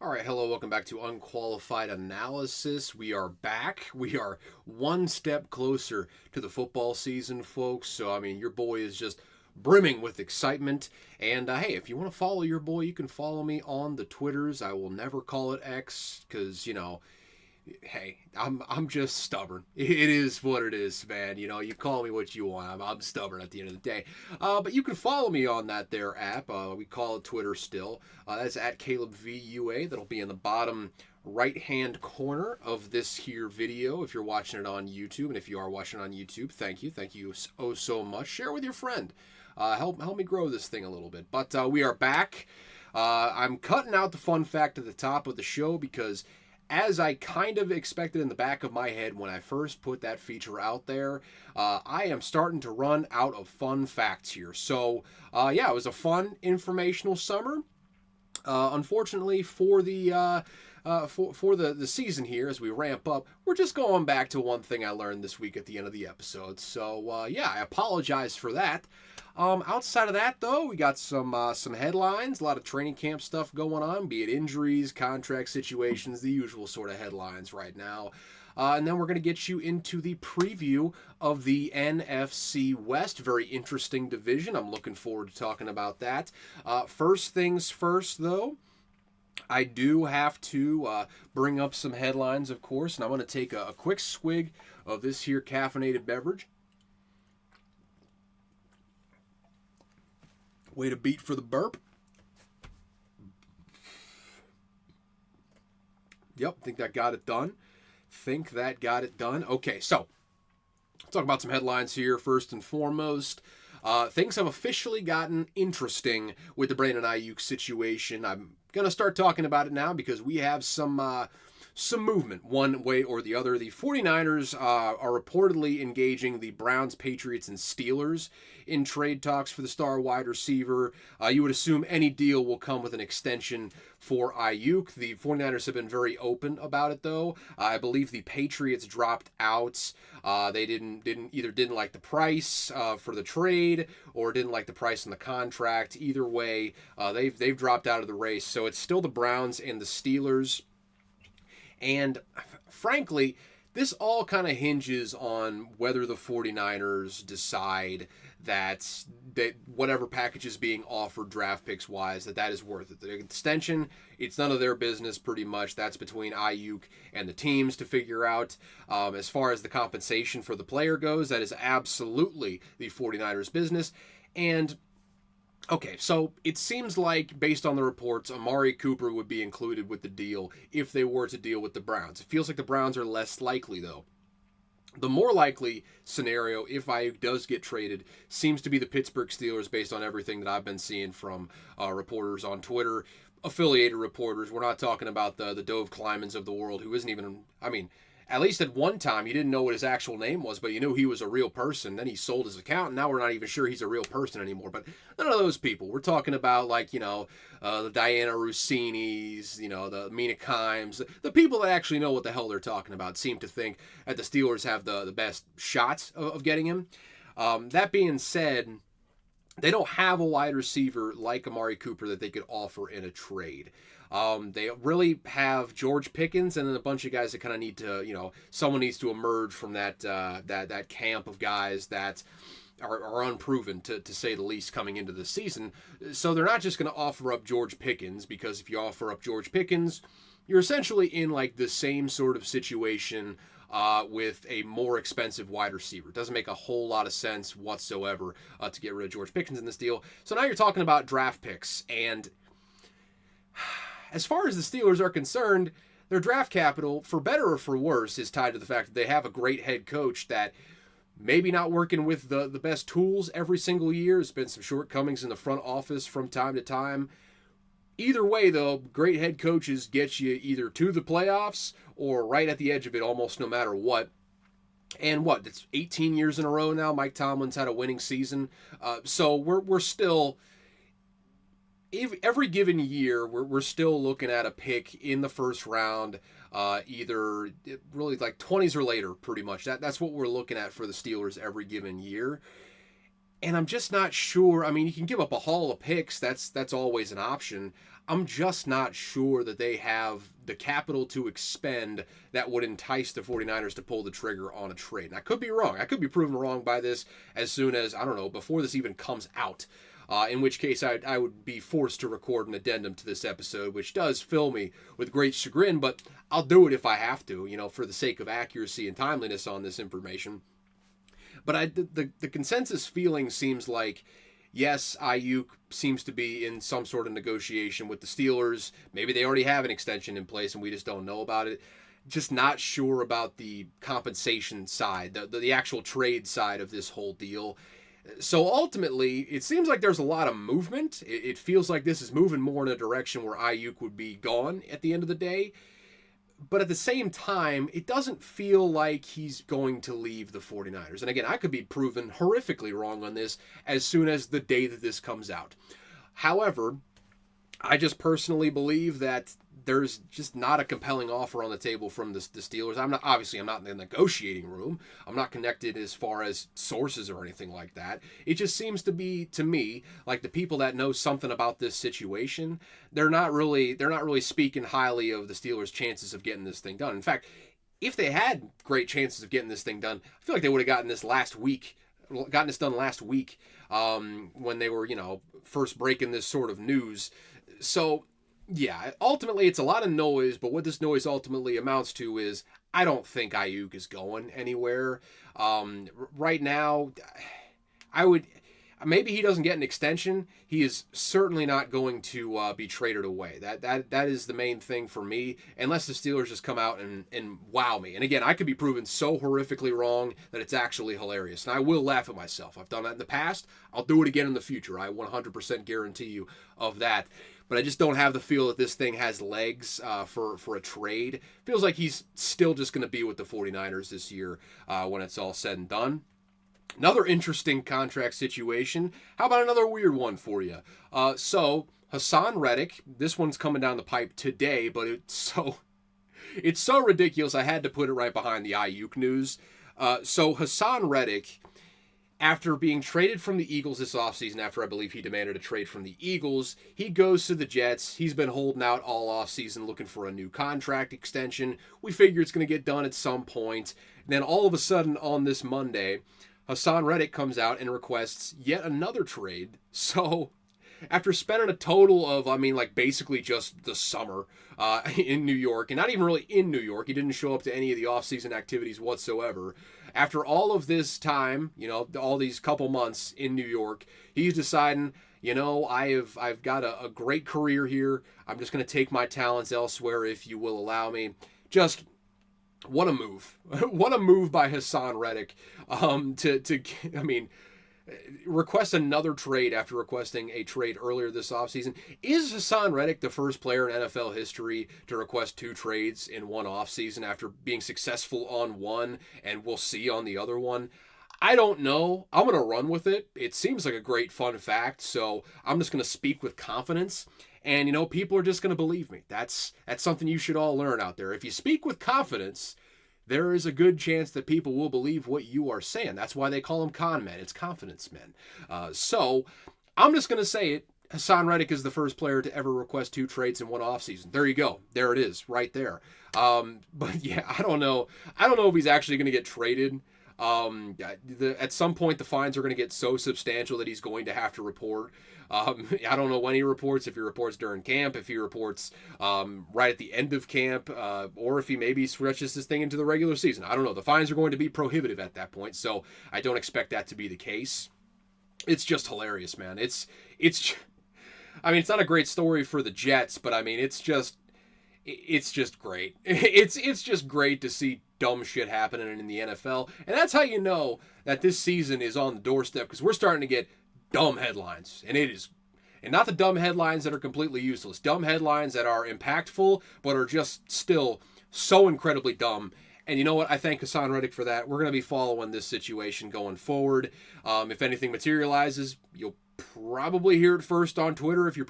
All right, hello, welcome back to Unqualified Analysis. We are back. We are one step closer to the football season, folks. So, your boy is just brimming with excitement. And hey, if you want to follow your boy, you can follow me on the Twitters. I will never call it X because, hey, I'm just stubborn. It is what it is, man. You call me what you want. I'm stubborn at the end of the day. But you can follow me on that there app. We call it Twitter still. That's at CalebVUA. That'll be in the bottom right-hand corner of this here video if you're watching it on YouTube. And if you are watching it on YouTube, thank you. Thank you oh so much. Share it with your friend. Help me grow this thing a little bit. But we are back. I'm cutting out the fun fact at the top of the show because as I kind of expected in the back of my head when I first put that feature out there, I am starting to run out of fun facts here. So, yeah, it was a fun, informational summer. Unfortunately, for the season here, as we ramp up, we're just going back to one thing I learned this week at the end of the episode. So, yeah, I apologize for that. Outside of that, though, we got some headlines, a lot of training camp stuff going on, be it injuries, contract situations, the usual sort of headlines right now. And then we're going to get you into the preview of the NFC West. Very interesting division. I'm looking forward to talking about that. First things first, though, I do have to bring up some headlines, of course, and I'm going to take a quick swig of this here caffeinated beverage. Way to beat for the burp. Yep, think that got it done. Okay, so let's talk about some headlines here. First and foremost, things have officially gotten interesting with the Brandon Ayuk situation. I'm going to start talking about it now because we have some movement one way or the other. The 49ers are reportedly engaging the Browns, Patriots, and Steelers in trade talks for the star wide receiver. You would assume any deal will come with an extension for Ayuk. The 49ers have been very open about it, though. I believe the Patriots dropped out. They didn't like the price for the trade or didn't like the price on the contract. Either way, they've dropped out of the race. So it's still the Browns and the Steelers. And frankly, this all kind of hinges on whether the 49ers decide that whatever package is being offered draft picks wise, that is worth it. The extension, it's none of their business pretty much. That's between Ayuk and the teams to figure out. As far as the compensation for the player goes, that is absolutely the 49ers business. And okay, so it seems like, based on the reports, Amari Cooper would be included with the deal if they were to deal with the Browns. It feels like the Browns are less likely, though. The more likely scenario, if Ayuk does get traded, seems to be the Pittsburgh Steelers, based on everything that I've been seeing from reporters on Twitter, affiliated reporters. We're not talking about the Dove Klymans of the world, who isn't even, at least at one time, you didn't know what his actual name was, but you knew he was a real person. Then he sold his account, and now we're not even sure he's a real person anymore. But none of those people. We're talking about, the Diana Rossinis, the Mina Kimes. The people that actually know what the hell they're talking about seem to think that the Steelers have the best shots of getting him. That being said, they don't have a wide receiver like Amari Cooper that they could offer in a trade. They really have George Pickens and then a bunch of guys that kind of need to, someone needs to emerge from that camp of guys that are unproven, to say the least, coming into the season. So they're not just going to offer up George Pickens, because if you offer up George Pickens, you're essentially in like the same sort of situation with a more expensive wide receiver. It doesn't make a whole lot of sense whatsoever to get rid of George Pickens in this deal. So now you're talking about draft picks, and as far as the Steelers are concerned, their draft capital, for better or for worse, is tied to the fact that they have a great head coach that maybe not working with the best tools every single year. There's been some shortcomings in the front office from time to time. Either way, though, great head coaches get you either to the playoffs or right at the edge of it almost no matter what. And it's 18 years in a row now. Mike Tomlin's had a winning season. So we're still, every given year, we're still looking at a pick in the first round, either really like 20s or later, pretty much. That's what we're looking at for the Steelers every given year. And I'm just not sure. You can give up a haul of picks. That's always an option. I'm just not sure that they have the capital to expend that would entice the 49ers to pull the trigger on a trade. And I could be wrong. I could be proven wrong by this as soon as, I don't know, before this even comes out. In which case I would be forced to record an addendum to this episode, which does fill me with great chagrin, but I'll do it if I have to, for the sake of accuracy and timeliness on this information. But the consensus feeling seems like, yes, Ayuk seems to be in some sort of negotiation with the Steelers. Maybe they already have an extension in place and we just don't know about it. Just not sure about the compensation side, the actual trade side of this whole deal. So ultimately, it seems like there's a lot of movement. It feels like this is moving more in a direction where Ayuk would be gone at the end of the day. But at the same time, it doesn't feel like he's going to leave the 49ers. And again, I could be proven horrifically wrong on this as soon as the day that this comes out. However, I just personally believe that there's just not a compelling offer on the table from the Steelers. I'm not in the negotiating room. I'm not connected as far as sources or anything like that. It just seems to be, to me, like the people that know something about this situation, they're not really speaking highly of the Steelers' chances of getting this thing done. In fact, if they had great chances of getting this thing done, I feel like they would have gotten this done last week when they were, first breaking this sort of news. So, yeah, ultimately it's a lot of noise, but what this noise ultimately amounts to is I don't think Ayuk is going anywhere. Right now, maybe he doesn't get an extension. He is certainly not going to be traded away. That is the main thing for me, unless the Steelers just come out and wow me. And again, I could be proven so horrifically wrong that it's actually hilarious. And I will laugh at myself. I've done that in the past. I'll do it again in the future. I 100% guarantee you of that. But I just don't have the feel that this thing has legs for a trade. Feels like he's still just going to be with the 49ers this year when it's all said and done. Another interesting contract situation. How about another weird one for you? So Hassan Reddick, this one's coming down the pipe today, but it's so ridiculous I had to put it right behind the Ayuk news. So Hassan Reddick, after being traded from the Eagles this offseason, after I believe he demanded a trade from the Eagles, he goes to the Jets. He's been holding out all offseason looking for a new contract extension. We figure it's going to get done at some point. And then all of a sudden on this Monday, Hassan Reddick comes out and requests yet another trade. So after spending a total of, basically just the summer in New York, and not even really in New York, he didn't show up to any of the offseason activities whatsoever. After all of this time, all these couple months in New York, he's deciding, I've got a great career here. I'm just going to take my talents elsewhere, if you will allow me. Just what a move. What a move by Hassan Reddick request another trade after requesting a trade earlier this offseason. Is Hassan Reddick the first player in NFL history to request two trades in one offseason after being successful on one and we'll see on the other one? I don't know. I'm going to run with it. It seems like a great fun fact, so I'm just going to speak with confidence. And, people are just going to believe me. That's something you should all learn out there. If you speak with confidence, there is a good chance that people will believe what you are saying. That's why they call them con men. It's confidence men. So I'm just going to say it. Hassan Reddick is the first player to ever request two trades in one offseason. There you go. There it is right there. But yeah, I don't know. I don't know if he's actually going to get traded. At some point, the fines are going to get so substantial that he's going to have to report. I don't know when he reports, if he reports during camp, if he reports right at the end of camp, or if he maybe stretches this thing into the regular season. I don't know. The fines are going to be prohibitive at that point, so I don't expect that to be the case. It's just hilarious, man. It's not a great story for the Jets, but it's just great. It's just great to see dumb shit happening in the NFL, and that's how you know that this season is on the doorstep, because we're starting to get dumb headlines, and not the dumb headlines that are completely useless, dumb headlines that are impactful but are just still so incredibly dumb. And you know what? I thank Hassan Reddick for that. We're going to be following this situation going forward. If anything materializes, you'll probably hear it first on Twitter if you're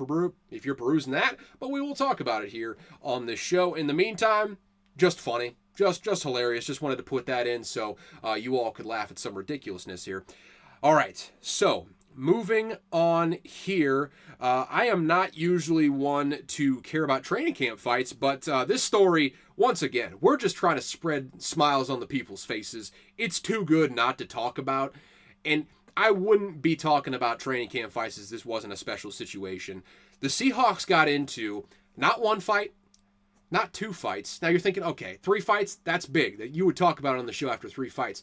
perusing that, but we will talk about it here on this show. In the meantime, just funny, just hilarious. Just wanted to put that in so you all could laugh at some ridiculousness here. All right, so Moving on here, I am not usually one to care about training camp fights, but this story, once again, we're just trying to spread smiles on the people's faces. It's too good not to talk about, and I wouldn't be talking about training camp fights if this wasn't a special situation. The Seahawks got into not one fight, not two fights. Now you're thinking, okay, 3 fights, that's big. That you would talk about it on the show after 3 fights.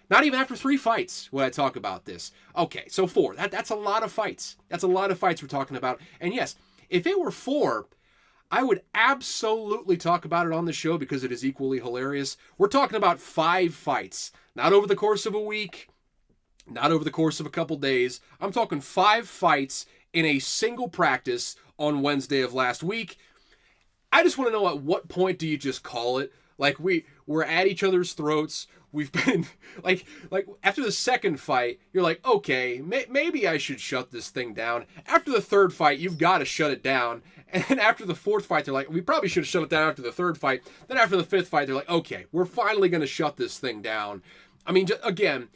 Not even after 3 fights would I talk about this. Okay, so 4. That's a lot of fights. That's a lot of fights we're talking about. And yes, if it were 4, I would absolutely talk about it on the show because it is equally hilarious. We're talking about 5 fights. Not over the course of a week, not over the course of a couple days. I'm talking 5 fights in a single practice on Wednesday of last week. I just want to know, at what point do you just call it? Like, we're at each other's throats. We've been like after the second fight, you're like, okay, maybe I should shut this thing down. After the third fight, you've got to shut it down. And then after the fourth fight, they're like, we probably should have shut it down after the third fight. Then after the fifth fight, they're like, okay, we're finally going to shut this thing down. I mean, again,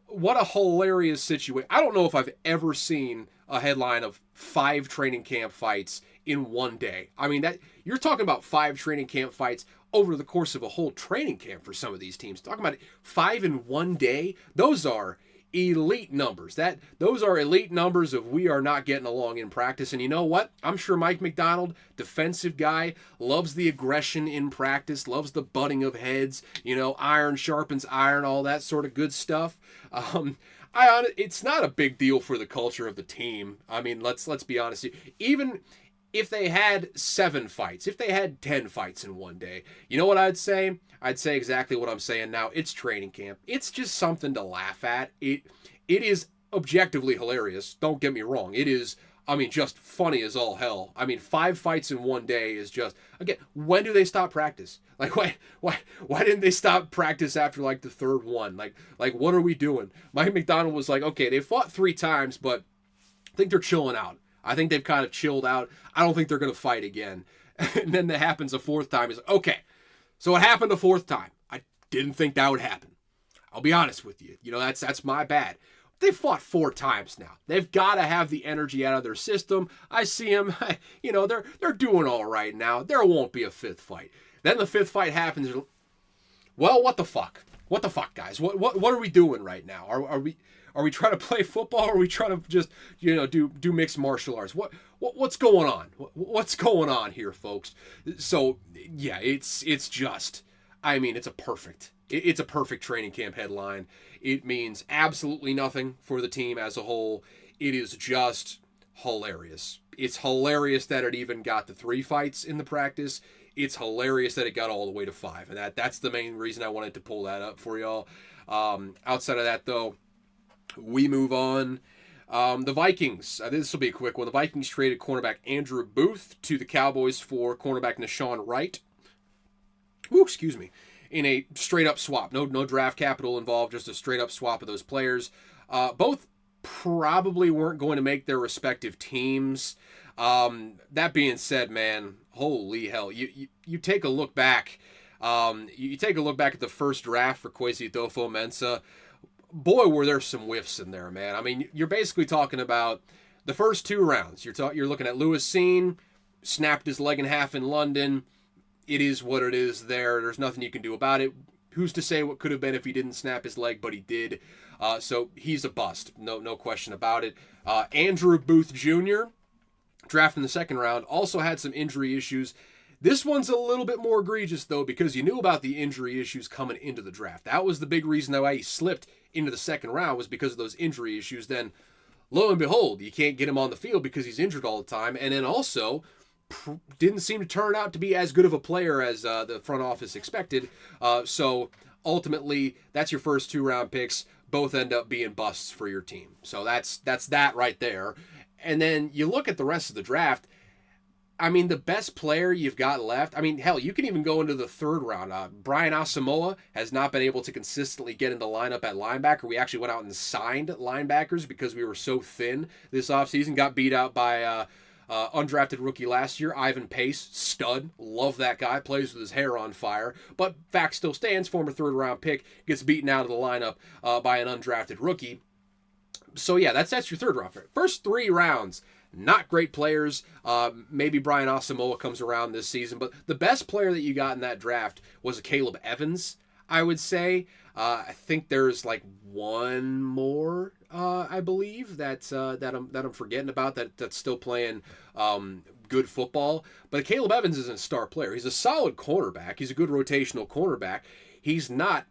what a hilarious situation. I don't know if I've ever seen a headline of 5 training camp fights in one day. I mean, that you're talking about 5 training camp fights over the course of a whole training camp for some of these teams. Talking about 5 in one day, those are elite numbers. Those are elite numbers of we are not getting along in practice. And you know what? I'm sure Mike McDonald, defensive guy, loves the aggression in practice, loves the butting of heads, iron sharpens iron, all that sort of good stuff. It's not a big deal for the culture of the team. I mean, let's be honest. Even if they had 7 fights, if they had 10 fights in one day, you know what I'd say? I'd say exactly what I'm saying now. It's training camp. It's just something to laugh at. It is objectively hilarious. Don't get me wrong. It is, just funny as all hell. 5 fights in one day is just, again, when do they stop practice? Like, why didn't they stop practice after, like, the third one? Like, what are we doing? Mike McDonald was like, okay, they fought 3 times, but I think they're chilling out. I think they've kind of chilled out. I don't think they're going to fight again. And then that happens a 4th time. He's like, okay, so it happened a 4th time. I didn't think that would happen. I'll be honest with you. That's my bad. They fought 4 times now. They've got to have the energy out of their system. I see them, they're doing all right now. There won't be a 5th fight. Then the 5th fight happens. Well, what the fuck? What the fuck, guys? What are we doing right now? Are we trying to play football, or are we trying to just, do mixed martial arts? What's going on? What's going on here, folks? So, yeah, it's just, it's a perfect training camp headline. It means absolutely nothing for the team as a whole. It is just hilarious. It's hilarious that it even got to 3 fights in the practice. It's hilarious that it got all the way to 5. And that's the main reason I wanted to pull that up for y'all. Outside of that, though, we move on. The Vikings, this will be a quick one. The Vikings traded cornerback Andrew Booth to the Cowboys for cornerback Nashawn Wright. Excuse me. In a straight-up swap. No draft capital involved, just a straight-up swap of those players. Both probably weren't going to make their respective teams. That being said, man, holy hell. You take a look back. You take a look back at the first draft for Kwesi Adofo-Mensah. Boy, were there some whiffs in there, man. You're basically talking about the first 2 rounds. You're looking at Lewis Seen, snapped his leg in half in London. It is what it is there. There's nothing you can do about it. Who's to say what could have been if he didn't snap his leg, but he did. So he's a bust. No question about it. Andrew Booth Jr., drafted in the 2nd round, also had some injury issues. This one's a little bit more egregious, though, because you knew about the injury issues coming into the draft. That was the big reason why he slipped into the 2nd round, was because of those injury issues. Then, lo and behold, you can't get him on the field because he's injured all the time. And then also, didn't seem to turn out to be as good of a player as the front office expected. So, ultimately, that's your first 2 round picks. Both end up being busts for your team. So, that's that right there. And then you look at the rest of the draft. The best player you've got left, hell, you can even go into the 3rd round. Brian Asamoah has not been able to consistently get in the lineup at linebacker. We actually went out and signed linebackers because we were so thin this offseason. Got beat out by undrafted rookie last year, Ivan Pace, stud. Love that guy, plays with his hair on fire. But fact still stands, former 3rd round pick, gets beaten out of the lineup by an undrafted rookie. So yeah, that's your third round. First 3 rounds, not great players. Maybe Brian Asamoah comes around this season, but the best player that you got in that draft was a Caleb Evans, I would say. I think there's like one more, I believe, that I'm forgetting about that's still playing good football. But Caleb Evans isn't a star player. He's a solid cornerback. He's a good rotational cornerback. He's not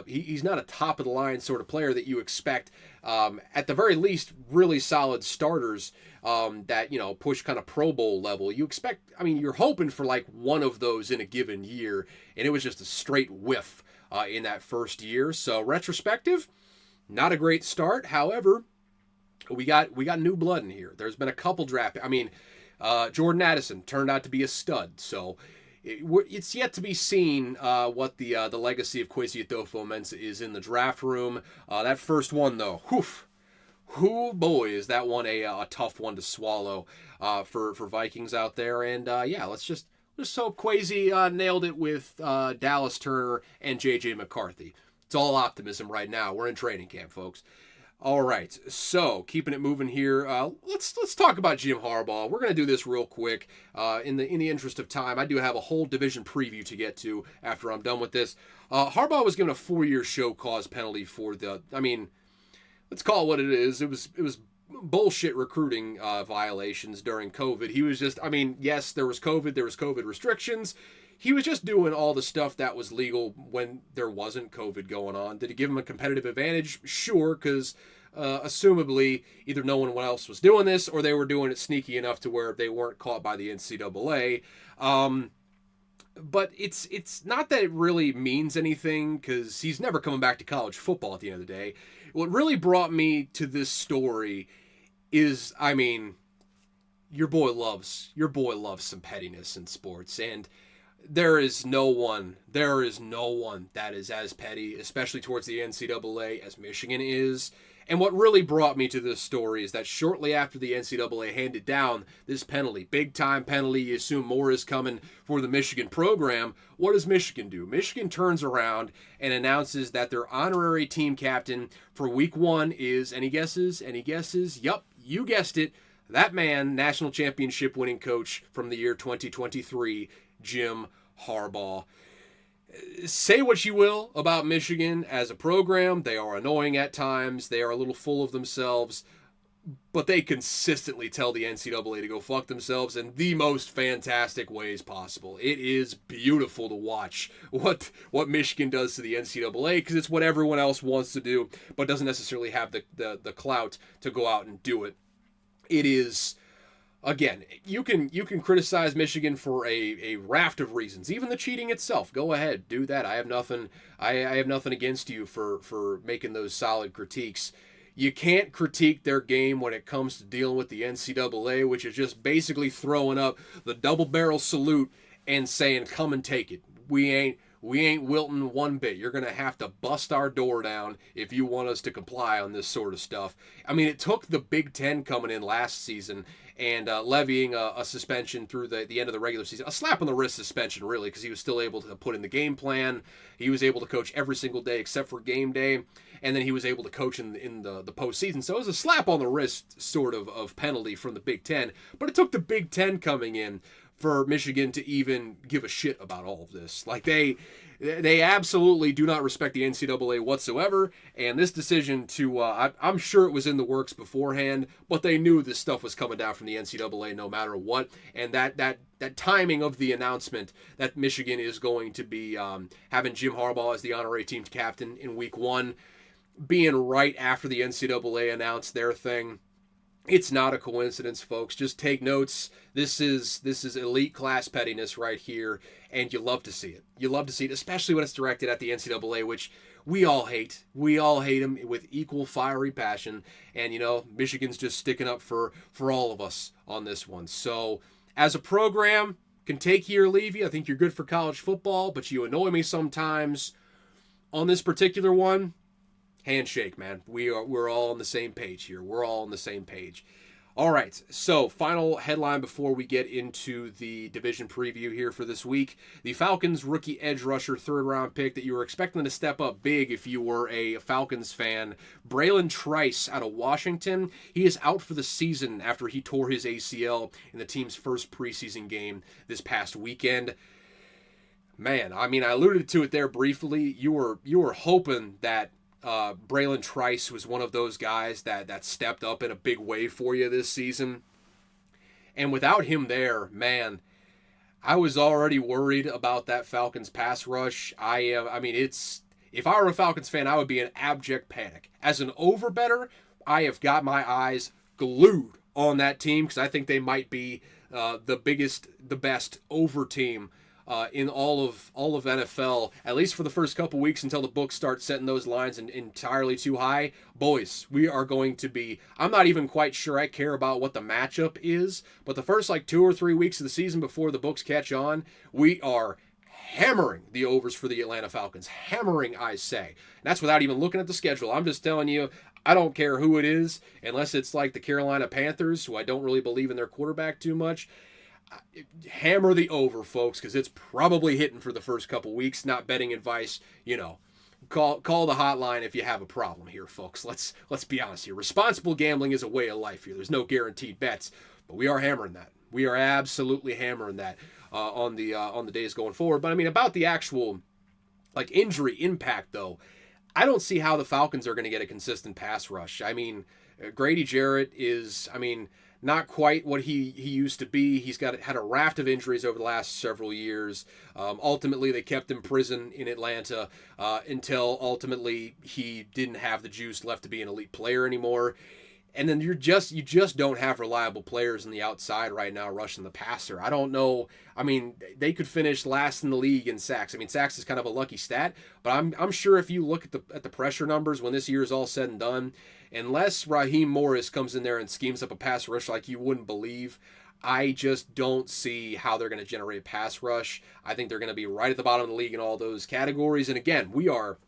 he's not a top of the line sort of player that you expect. At the very least, really solid starters that push kind of Pro Bowl level. You expect, I mean, you're hoping for like one of those in a given year, and it was just a straight whiff in that first year. So retrospective, not a great start. However, we got new blood in here. There's been a couple draft. I mean, Jordan Addison turned out to be a stud. So it's yet to be seen what the legacy of Kwesi Adofo-Mensah is in the draft room. That first one though, boy, is that one a tough one to swallow for Vikings out there. And yeah, let's hope Kwesi nailed it with Dallas Turner and J.J. McCarthy. It's all optimism right now. We're in training camp, folks. All right, so keeping it moving here, let's talk about Jim Harbaugh. We're going to do this real quick in the interest of time. I do have a whole division preview to get to after I'm done with this. Harbaugh was given a 4-year show cause penalty for let's call it what it is. It was bullshit recruiting violations during COVID. He was just, yes, there was COVID restrictions. He was just doing all the stuff that was legal when there wasn't COVID going on. Did it give him a competitive advantage? Sure, because assumably either no one else was doing this or they were doing it sneaky enough to where they weren't caught by the NCAA. But it's not that it really means anything because he's never coming back to college football at the end of the day. What really brought me to this story is, your boy loves some pettiness in sports, and there is no one that is as petty, especially towards the NCAA, as Michigan is. And what really brought me to this story is that shortly after the NCAA handed down this penalty, big time penalty, you assume more is coming for the Michigan program, what does Michigan do? Michigan turns around and announces that their honorary team captain for week 1 is, any guesses? Yup, you guessed it, that man, national championship winning coach from the year 2023, Jim Harbaugh. Say what you will about Michigan as a program. They are annoying at times. They are a little full of themselves. But they consistently tell the NCAA to go fuck themselves in the most fantastic ways possible. It is beautiful to watch what Michigan does to the NCAA because it's what everyone else wants to do but doesn't necessarily have the clout to go out and do it. It is... Again, you can criticize Michigan for a raft of reasons, even the cheating itself. Go ahead, do that. I have nothing against you for making those solid critiques. You can't critique their game when it comes to dealing with the NCAA, which is just basically throwing up the double barrel salute and saying, "Come and take it. We ain't wilting one bit. You're going to have to bust our door down if you want us to comply on this sort of stuff." It took the Big Ten coming in last season and levying a suspension through the end of the regular season. A slap on the wrist suspension, really, because he was still able to put in the game plan. He was able to coach every single day except for game day, and then he was able to coach in the postseason. So it was a slap on the wrist sort of penalty from the Big Ten. But it took the Big Ten coming in for Michigan to even give a shit about all of this. Like, they absolutely do not respect the NCAA whatsoever, and this decision to, I'm sure it was in the works beforehand, but they knew this stuff was coming down from the NCAA no matter what, and that timing of the announcement that Michigan is going to be having Jim Harbaugh as the honorary team captain in week 1, being right after the NCAA announced their thing, it's not a coincidence, folks. Just take notes. This is elite class pettiness right here, and you love to see it. You love to see it, especially when it's directed at the NCAA, which we all hate. We all hate them with equal fiery passion, and Michigan's just sticking up for all of us on this one. So, as a program, can take you or leave you. I think you're good for college football, but you annoy me sometimes. On this particular one, handshake, man. We're all on the same page here. We're all on the same page. All right, so final headline before we get into the division preview here for this week. The Falcons rookie edge rusher, third-round pick that you were expecting to step up big if you were a Falcons fan, Braylon Trice out of Washington. He is out for the season after he tore his ACL in the team's first preseason game this past weekend. Man, I mean, I alluded to it there briefly. You were hoping that Braylon Trice was one of those guys that stepped up in a big way for you this season. And without him there, man, I was already worried about that Falcons pass rush. If I were a Falcons fan, I would be in abject panic. As an over-better, I have got my eyes glued on that team because I think they might be the best over team in all of NFL, at least for the first couple weeks until the books start setting those lines entirely too high. Boys, we are going to be, I'm not even quite sure I care about what the matchup is, but the first 2 or 3 weeks of the season before the books catch on, we are hammering the overs for the Atlanta Falcons. Hammering, I say. And that's without even looking at the schedule. I'm just telling you, I don't care who it is, unless it's like the Carolina Panthers, who I don't really believe in their quarterback too much. Hammer the over, folks, because it's probably hitting for the first couple weeks. Not betting advice, call the hotline if you have a problem here, folks. Let's be honest here. Responsible gambling is a way of life here. There's no guaranteed bets, but we are hammering that. We are absolutely hammering that on the days going forward. But I mean, about the actual injury impact though, I don't see how the Falcons are going to get a consistent pass rush. I mean, Grady Jarrett is, not quite what he used to be. He's had a raft of injuries over the last several years. Ultimately, they kept him in prison in Atlanta until ultimately he didn't have the juice left to be an elite player anymore. And then you just don't have reliable players on the outside right now rushing the passer. I don't know. I mean, they could finish last in the league in sacks. I mean, sacks is kind of a lucky stat, but I'm sure if you look at the pressure numbers when this year is all said and done, unless Raheem Morris comes in there and schemes up a pass rush like you wouldn't believe, I just don't see how they're going to generate pass rush. I think they're going to be right at the bottom of the league in all those categories. And again, we are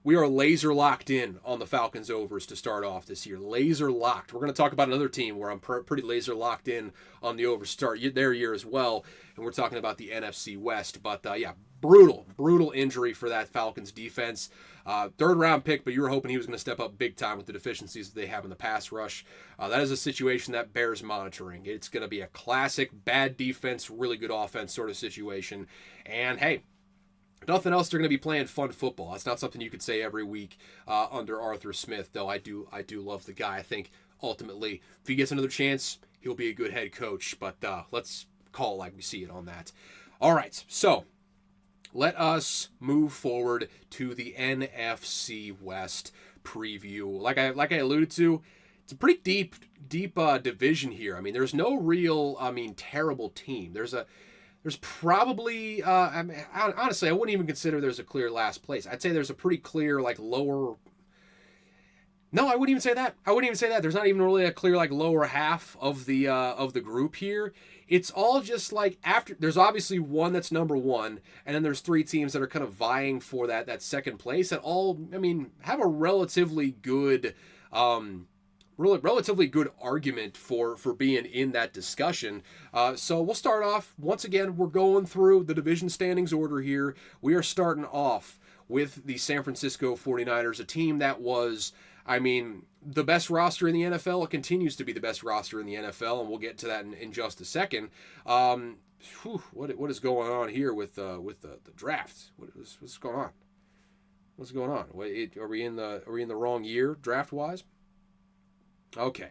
laser locked in on the Falcons overs to start off this year. Laser locked. We're going to talk about another team where I'm pretty laser locked in on the over start their year as well. And we're talking about the NFC West. But brutal injury for that Falcons defense. Third round pick, but you were hoping he was going to step up big time with the deficiencies that they have in the pass rush. That is a situation that bears monitoring. It's going to be a classic bad defense, really good offense sort of situation. And hey, nothing else, they're going to be playing fun football. That's not something you could say every week under Arthur Smith, though I do love the guy. I think ultimately, if he gets another chance, he'll be a good head coach. But let's call like we see it on that. All right, so let us move forward to the NFC West preview. Like I alluded to, it's a pretty deep division here. I mean, there's no real, terrible team. There's probably, honestly, I wouldn't even consider there's a clear last place. I'd say there's a pretty clear, lower. No, I wouldn't even say that. There's not even really a clear, lower half of the group here. It's all just after. There's obviously one that's number one, and then there's three teams that are kind of vying for that second place that all, have a relatively good, relatively good argument for being in that discussion. So we'll start off, once again, we're going through the division standings order here. We are starting off with the San Francisco 49ers, a team that was, the best roster in the NFL. It continues to be the best roster in the NFL, and we'll get to that in just a second. What is going on here with the draft? What's going on? What's going on? Are we in the wrong year draft wise? Okay,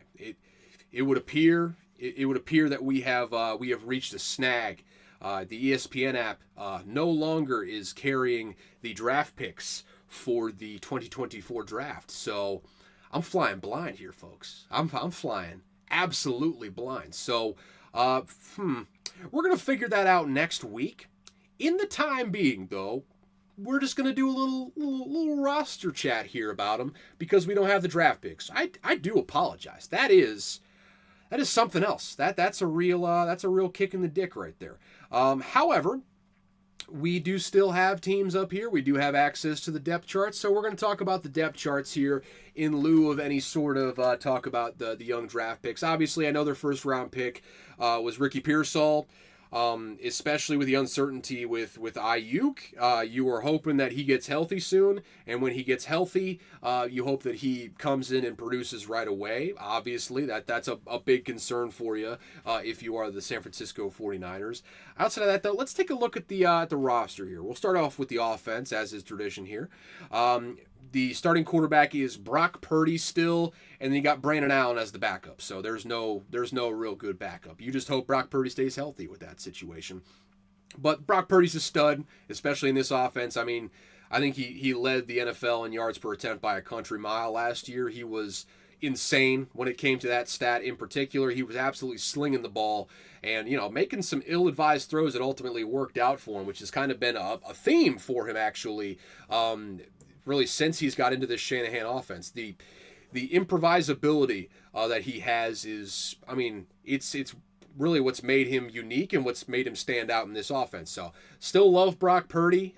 it would appear that we have reached a snag. The ESPN app no longer is carrying the draft picks for the 2024 draft. So I'm flying here, folks. I'm flying absolutely blind. So we're gonna figure that out next week. In the time being, though, we're just gonna do a little roster chat here about them because we don't have the draft picks. I do apologize. That is something else. That's a real kick in the dick right there. However, we do still have teams up here. We do have access to the depth charts, so we're going to talk about the depth charts here in lieu of any sort of talk about the young draft picks. Obviously, I know their first round pick was Ricky Pearsall. Especially with the uncertainty with Ayuk. You are hoping that he gets healthy soon, and when he gets healthy, you hope that he comes in and produces right away. Obviously, that's a big concern for you if you are the San Francisco 49ers. Outside of that, though, let's take a look at the roster here. We'll start off with the offense, as is tradition here. The starting quarterback is Brock Purdy still, and then you got Brandon Allen as the backup. So there's no real good backup. You just hope Brock Purdy stays healthy with that situation. But Brock Purdy's a stud, especially in this offense. I mean, I think he led the NFL in yards per attempt by a country mile last year. He was insane when it came to that stat in particular. He was absolutely slinging the ball and, making some ill-advised throws that ultimately worked out for him, which has kind of been a theme for him, actually. Really, since he's got into this Shanahan offense, the improvisability that he has is, I mean, it's really what's made him unique and what's made him stand out in this offense. So, still love Brock Purdy.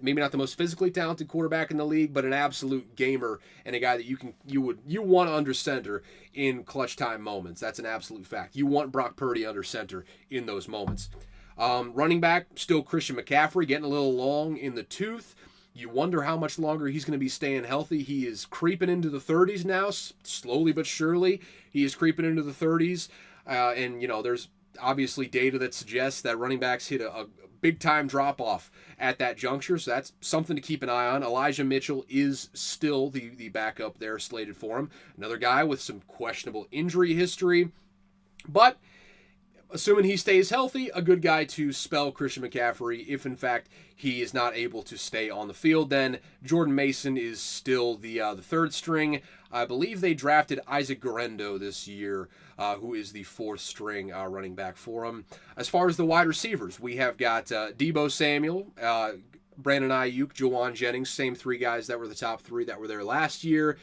Maybe not the most physically talented quarterback in the league, but an absolute gamer and a guy that you want under center in clutch time moments. That's an absolute fact. You want Brock Purdy under center in those moments. Running back, still Christian McCaffrey, getting a little long in the tooth. You wonder how much longer he's going to be staying healthy. He is creeping into the 30s now, slowly but surely. He is creeping into the 30s. And, there's obviously data that suggests that running backs hit a big-time drop-off at that juncture. So that's something to keep an eye on. Elijah Mitchell is still the backup there slated for him. Another guy with some questionable injury history. But assuming he stays healthy, a good guy to spell Christian McCaffrey. If, in fact, he is not able to stay on the field, then Jordan Mason is still the third string. I believe they drafted Isaac Guerendo this year, who is the fourth string running back for him. As far as the wide receivers, we have got Deebo Samuel, Brandon Ayuk, Juwan Jennings, same three guys that were the top three that were there last year.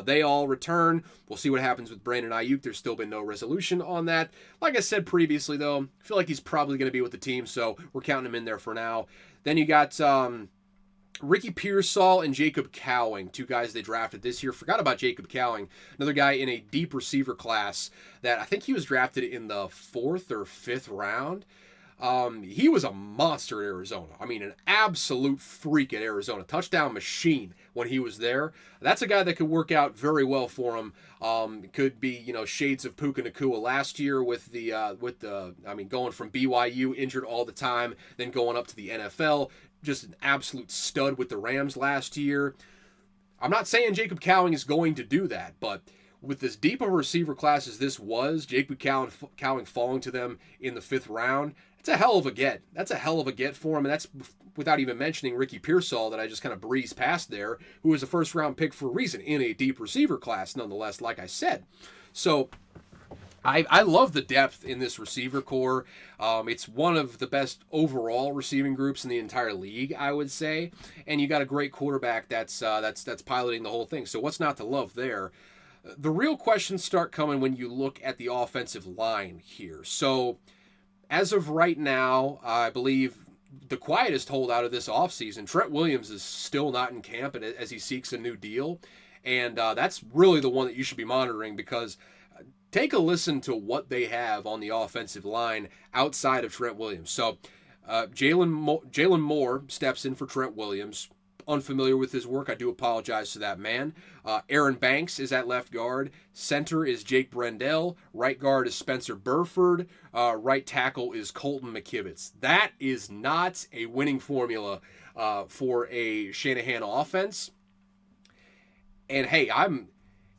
They all return. We'll see what happens with Brandon Ayuk. There's still been no resolution on that. Like I said previously, though, I feel like he's probably going to be with the team, so we're counting him in there for now. Then you got Ricky Pearsall and Jacob Cowing, two guys they drafted this year. Forgot about Jacob Cowing, another guy in a deep receiver class that I think he was drafted in the 4th or 5th round. He was a monster at Arizona. I mean, an absolute freak at Arizona. Touchdown machine when he was there. That's a guy that could work out very well for him. Could be, shades of Puka Nacua last year with going from BYU injured all the time, then going up to the NFL. Just an absolute stud with the Rams last year. I'm not saying Jacob Cowing is going to do that, but with as deep of a receiver class as this was, Jacob Cowing falling to them in the 5th round, it's a hell of a get. That's a hell of a get for him, and that's without even mentioning Ricky Pearsall that I just kind of breezed past there, who was a first-round pick for a reason in a deep receiver class, nonetheless, like I said. So I love the depth in this receiver core. It's one of the best overall receiving groups in the entire league, I would say, and you got a great quarterback that's piloting the whole thing. So what's not to love there? The real questions start coming when you look at the offensive line here. So as of right now, I believe the quietest holdout of this offseason, Trent Williams is still not in camp as he seeks a new deal. And that's really the one that you should be monitoring, because take a listen to what they have on the offensive line outside of Trent Williams. So Jalen Moore steps in for Trent Williams. Unfamiliar with his work, I do apologize to that man. Aaron Banks is at left guard. Center is Jake Brendel. Right guard is Spencer Burford. Right tackle is Colton McKivitz. That is not a winning formula for a Shanahan offense. And hey,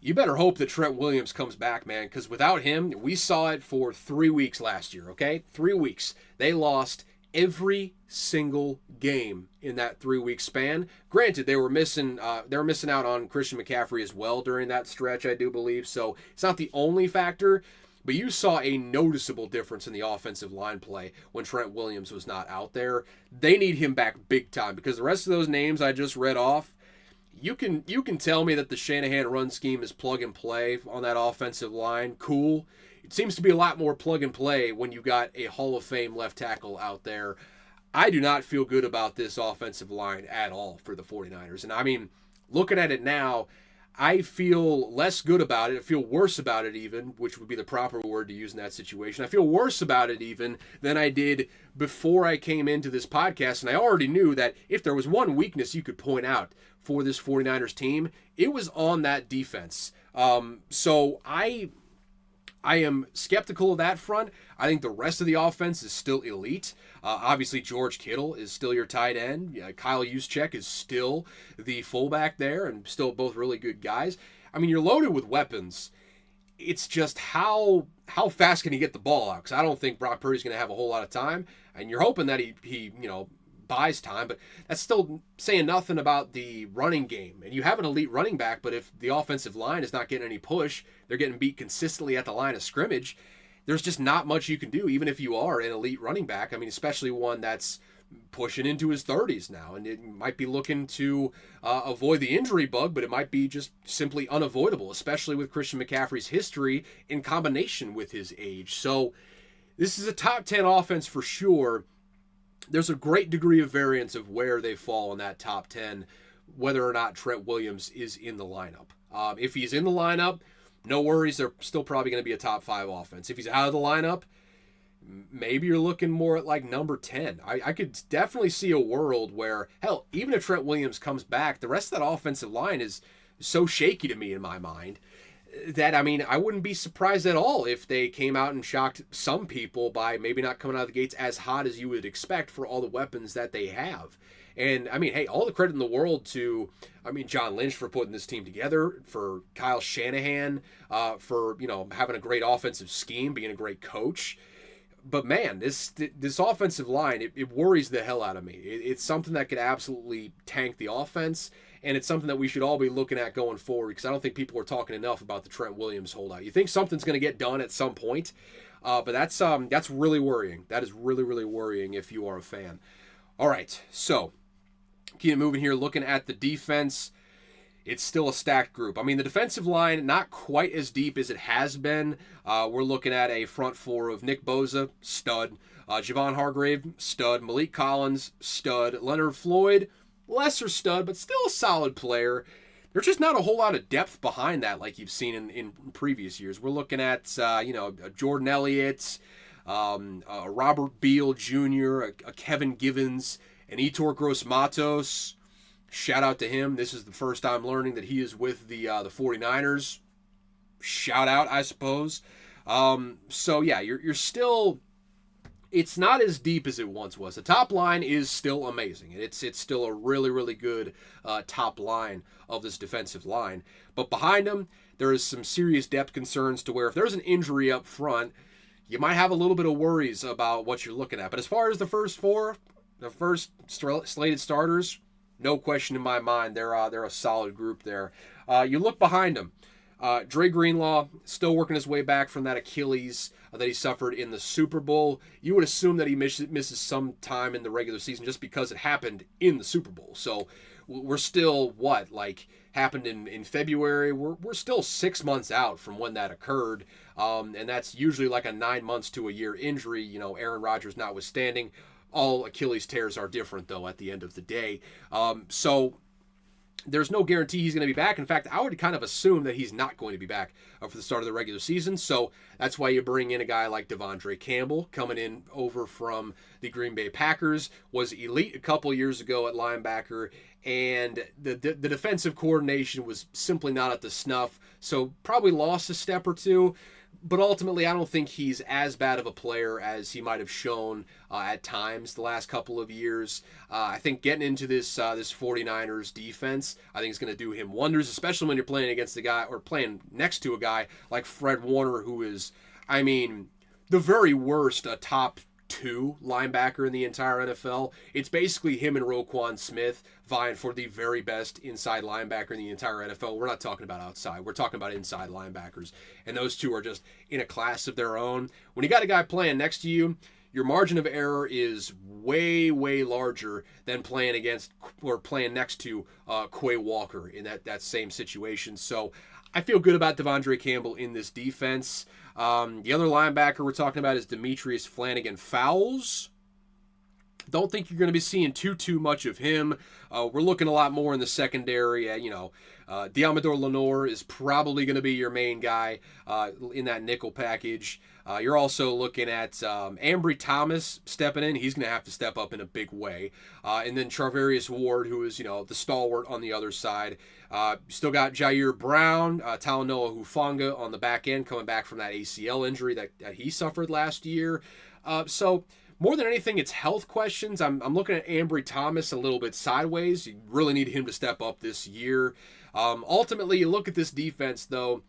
you better hope that Trent Williams comes back, man, because without him, we saw it for 3 weeks last year, okay? 3 weeks. They lost every single game in that 3-week span. Granted, they were missing out on Christian McCaffrey as well during that stretch, I do believe. So it's not the only factor, but you saw a noticeable difference in the offensive line play when Trent Williams was not out there. They need him back big time, because the rest of those names I just read off, you can tell me that the Shanahan run scheme is plug and play on that offensive line. Cool. It seems to be a lot more plug and play when you got a Hall of Fame left tackle out there. I do not feel good about this offensive line at all for the 49ers. And I mean, looking at it now, I feel less good about it. I feel worse about it even, which would be the proper word to use in that situation. I feel worse about it even than I did before I came into this podcast. And I already knew that if there was one weakness you could point out for this 49ers team, it was on that defense. So I am skeptical of that front. I think the rest of the offense is still elite. Obviously, George Kittle is still your tight end. Kyle Juszczyk is still the fullback there, and still both really good guys. I mean, you're loaded with weapons. It's just how fast can he get the ball out? Because I don't think Brock Purdy's going to have a whole lot of time, and you're hoping that he buys time, but that's still saying nothing about the running game. And you have an elite running back, but if the offensive line is not getting any push, they're getting beat consistently at the line of scrimmage, there's just not much you can do, even if you are an elite running back. I mean, especially one that's pushing into his 30s now, and it might be looking to avoid the injury bug, but it might be just simply unavoidable, especially with Christian McCaffrey's history in combination with his age. So this is a top 10 offense for sure. There's a great degree of variance of where they fall in that top 10, whether or not Trent Williams is in the lineup. If he's in the lineup, no worries. They're still probably going to be a top 5 offense. If he's out of the lineup, maybe you're looking more at like number 10. I could definitely see a world where, hell, even if Trent Williams comes back, the rest of that offensive line is so shaky to me in my mind that, I mean, I wouldn't be surprised at all if they came out and shocked some people by maybe not coming out of the gates as hot as you would expect for all the weapons that they have. And, I mean, hey, all the credit in the world to, John Lynch for putting this team together, for Kyle Shanahan, for, having a great offensive scheme, being a great coach. But, man, this offensive line, it worries the hell out of me. It's something that could absolutely tank the offense, and it's something that we should all be looking at going forward, because I don't think people are talking enough about the Trent Williams holdout. You think something's going to get done at some point, but that's really worrying. That is really, really worrying if you are a fan. All right, so keep moving here, looking at the defense. It's still a stacked group. I mean, the defensive line, not quite as deep as it has been. We're looking at a front four of Nick Bosa, stud. Javon Hargrave, stud. Malik Collins, stud. Leonard Floyd, lesser stud, but still a solid player. There's just not a whole lot of depth behind that like you've seen in previous years. We're looking at, Jordan Elliott, a Robert Beal Jr., a Kevin Givens, an Yetur Gross-Matos. Shout out to him. This is the first time learning that he is with the 49ers. Shout out, I suppose. So, yeah, you're still... It's not as deep as it once was. The top line is still amazing. It's still a really, really good top line of this defensive line. But behind them, there is some serious depth concerns to where if there's an injury up front, you might have a little bit of worries about what you're looking at. But as far as the first four, the first slated starters, no question in my mind, they're a solid group there. You look behind them. Dre Greenlaw still working his way back from that Achilles that he suffered in the Super Bowl. You would assume that he misses some time in the regular season just because it happened in the Super Bowl. So we're still, happened in February? We're still 6 months out from when that occurred. And that's usually like a 9 months to a year injury, Aaron Rodgers notwithstanding. All Achilles tears are different, though, at the end of the day. So there's no guarantee he's going to be back. In fact, I would kind of assume that he's not going to be back for the start of the regular season. So that's why you bring in a guy like Devondre Campbell, coming in over from the Green Bay Packers, was elite a couple years ago at linebacker, and the defensive coordination was simply not at the snuff, so probably lost a step or two. But ultimately, I don't think he's as bad of a player as he might have shown at times the last couple of years. I think getting into this 49ers defense, I think is going to do him wonders, especially when you're playing against a guy or playing next to a guy like Fred Warner, who is, the very worst top 2 linebacker in the entire NFL. It's basically him and Roquan Smith vying for the very best inside linebacker in the entire NFL. We're not talking about outside. We're talking about inside linebackers. And those two are just in a class of their own. When you got a guy playing next to you, your margin of error is way, way larger than playing against or playing next to Quay Walker in that same situation. So I feel good about Devondre Campbell in this defense. The other linebacker we're talking about is Demetrius Flanagan-Fowles. Don't think you're going to be seeing too much of him. We're looking a lot more in the secondary. Diamador Lenore is probably going to be your main guy in that nickel package. You're also looking at Ambry Thomas stepping in. He's going to have to step up in a big way. And then Charvarius Ward, who is, the stalwart on the other side. Still got Jair Brown, Talanoa Hufanga on the back end, coming back from that ACL injury that he suffered last year. So more than anything, it's health questions. I'm looking at Ambry Thomas a little bit sideways. You really need him to step up this year. Ultimately, you look at this defense, though.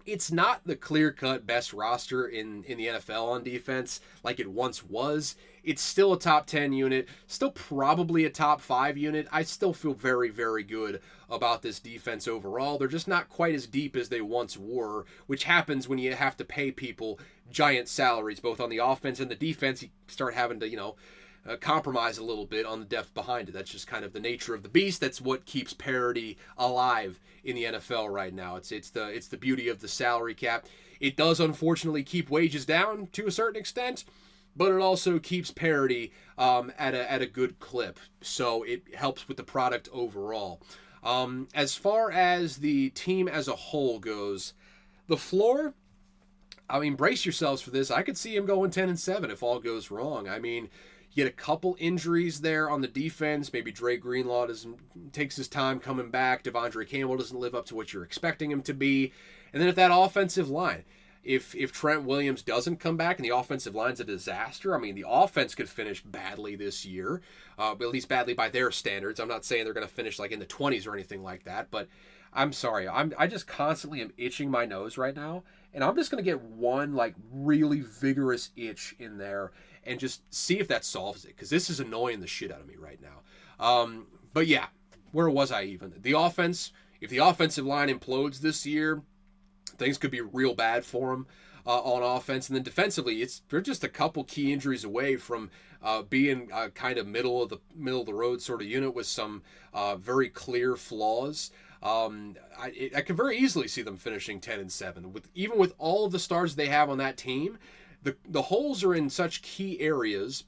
It's not the clear-cut best roster in the NFL on defense like it once was. It's still a top 10 unit, still probably a top 5 unit. I still feel very, very good about this defense overall. They're just not quite as deep as they once were, which happens when you have to pay people giant salaries, both on the offense and the defense. You start having to, compromise a little bit on the depth behind it. That's just kind of the nature of the beast. That's what keeps parity alive in the NFL right now. It's the beauty of the salary cap. It does unfortunately keep wages down to a certain extent, but it also keeps parity at a good clip. So it helps with the product overall. As far as the team as a whole goes, the floor, brace yourselves for this. I could see him going 10-7 if all goes wrong. You get a couple injuries there on the defense. Maybe Dre Greenlaw takes his time coming back. Devondre Campbell doesn't live up to what you're expecting him to be. And then if that offensive line, if Trent Williams doesn't come back and the offensive line's a disaster, the offense could finish badly this year, at least badly by their standards. I'm not saying they're going to finish like in the 20s or anything like that, but I'm sorry. I just constantly am itching my nose right now, and I'm just going to get one like really vigorous itch in there and just see if that solves it, because this is annoying the shit out of me right now. But yeah, where was I even? The offense, if the offensive line implodes this year, things could be real bad for them on offense. And then defensively, they're just a couple key injuries away from being kind of middle of the road sort of unit with some very clear flaws. I could very easily see them finishing 10-7 even with all of the stars they have on that team. The holes are in such key areas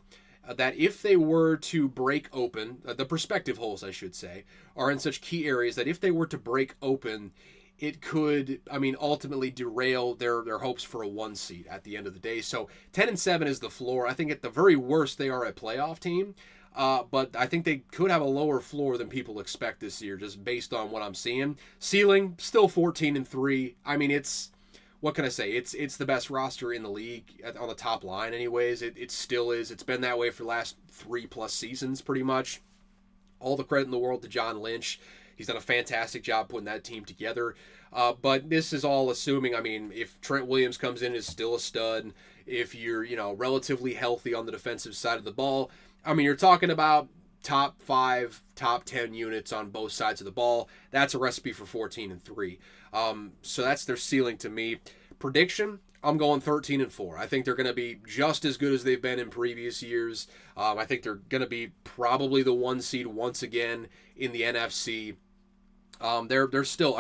that if they were to break open, the prospective holes, I should say, are in such key areas that if they were to break open, it could, ultimately derail their hopes for a 1 seed at the end of the day. So 10-7 is the floor. I think at the very worst, they are a playoff team. But I think they could have a lower floor than people expect this year, just based on what I'm seeing. Ceiling, still 14-3. What can I say? It's the best roster in the league on the top line anyways. It still is. It's been that way for the last 3+ seasons pretty much. All the credit in the world to John Lynch. He's done a fantastic job putting that team together. But this is all assuming, if Trent Williams comes in and is still a stud, if you're, relatively healthy on the defensive side of the ball, you're talking about top 5, top 10 units on both sides of the ball. That's a recipe for 14-3. So that's their ceiling to me. Prediction, I'm going 13-4. I think they're going to be just as good as they've been in previous years. I think they're going to be probably the 1 seed once again in the NFC. They're still,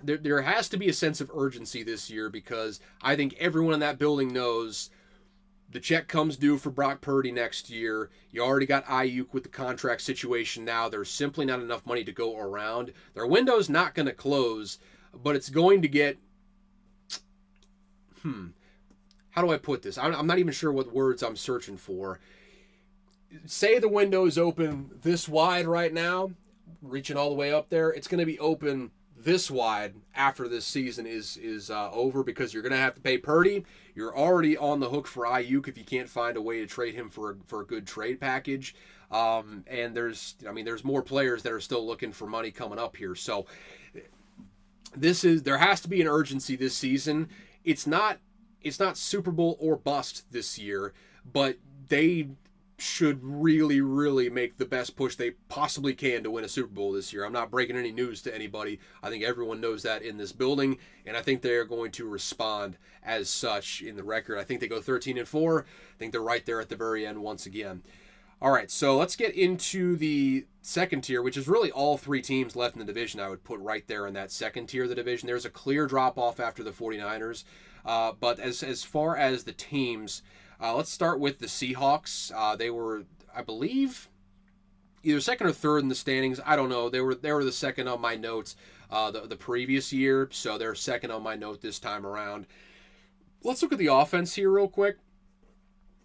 there has to be a sense of urgency this year, because I think everyone in that building knows the check comes due for Brock Purdy next year. You already got Ayuk with the contract situation now. There's simply not enough money to go around. Their window's not going to close, but it's going to get... How do I put this? I'm not even sure what words I'm searching for. Say the window is open this wide right now, reaching all the way up there. It's going to be open this wide after this season is over, because you're going to have to pay Purdy. You're already on the hook for Ayuk if you can't find a way to trade him for a good trade package. And there's more players that are still looking for money coming up here. So there has to be an urgency this season. It's not Super Bowl or bust this year, but they should really, really make the best push they possibly can to win a Super Bowl this year. I'm not breaking any news to anybody. I think everyone knows that in this building, and I think they're going to respond as such in the record. I think they go 13-4. I think they're right there at the very end once again. All right, so let's get into the second tier, which is really all 3 teams left in the division. I would put right there in that second tier of the division. There's a clear drop-off after the 49ers. But as far as the teams, Let's start with the Seahawks. They were, I believe, either second or third in the standings. I don't know. They were the second on my notes the previous year, so they're second on my note this time around. Let's look at the offense here real quick.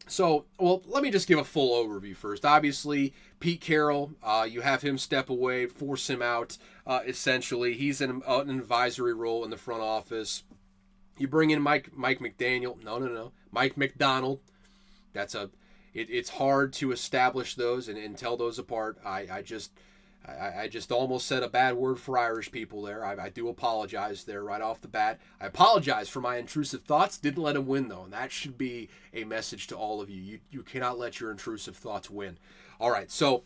So, well, let me just give a full overview first. Obviously, Pete Carroll, you have him step away, force him out, essentially. He's in an advisory role in the front office. You bring in Mike McDaniel. No. Mike McDonald. It's hard to establish those and tell those apart. I just almost said a bad word for Irish people there. I do apologize there right off the bat. I apologize for my intrusive thoughts. Didn't let him win, though, and that should be a message to all of you. You cannot let your intrusive thoughts win. All right, so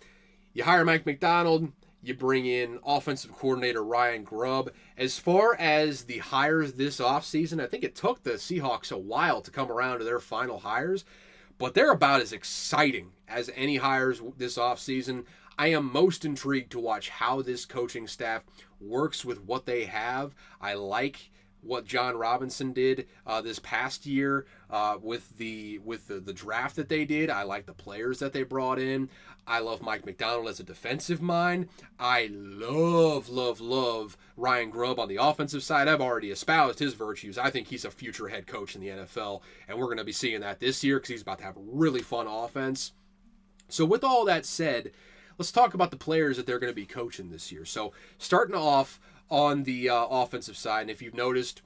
you hire Mike McDonald. You bring in offensive coordinator Ryan Grubb. As far as the hires this offseason, I think it took the Seahawks a while to come around to their final hires, but they're about as exciting as any hires this offseason. I am most intrigued to watch how this coaching staff works with what they have. I like what John Robinson did this past year with the draft that they did. I like the players that they brought in. I love Mike McDonald as a defensive mind. I love Ryan Grubb on the offensive side. I've already espoused his virtues. I think he's a future head coach in the NFL, and we're going to be seeing that this year because he's about to have a really fun offense. So with all that said, let's talk about the players that they're going to be coaching this year. So starting off on the offensive side, and if you've noticed,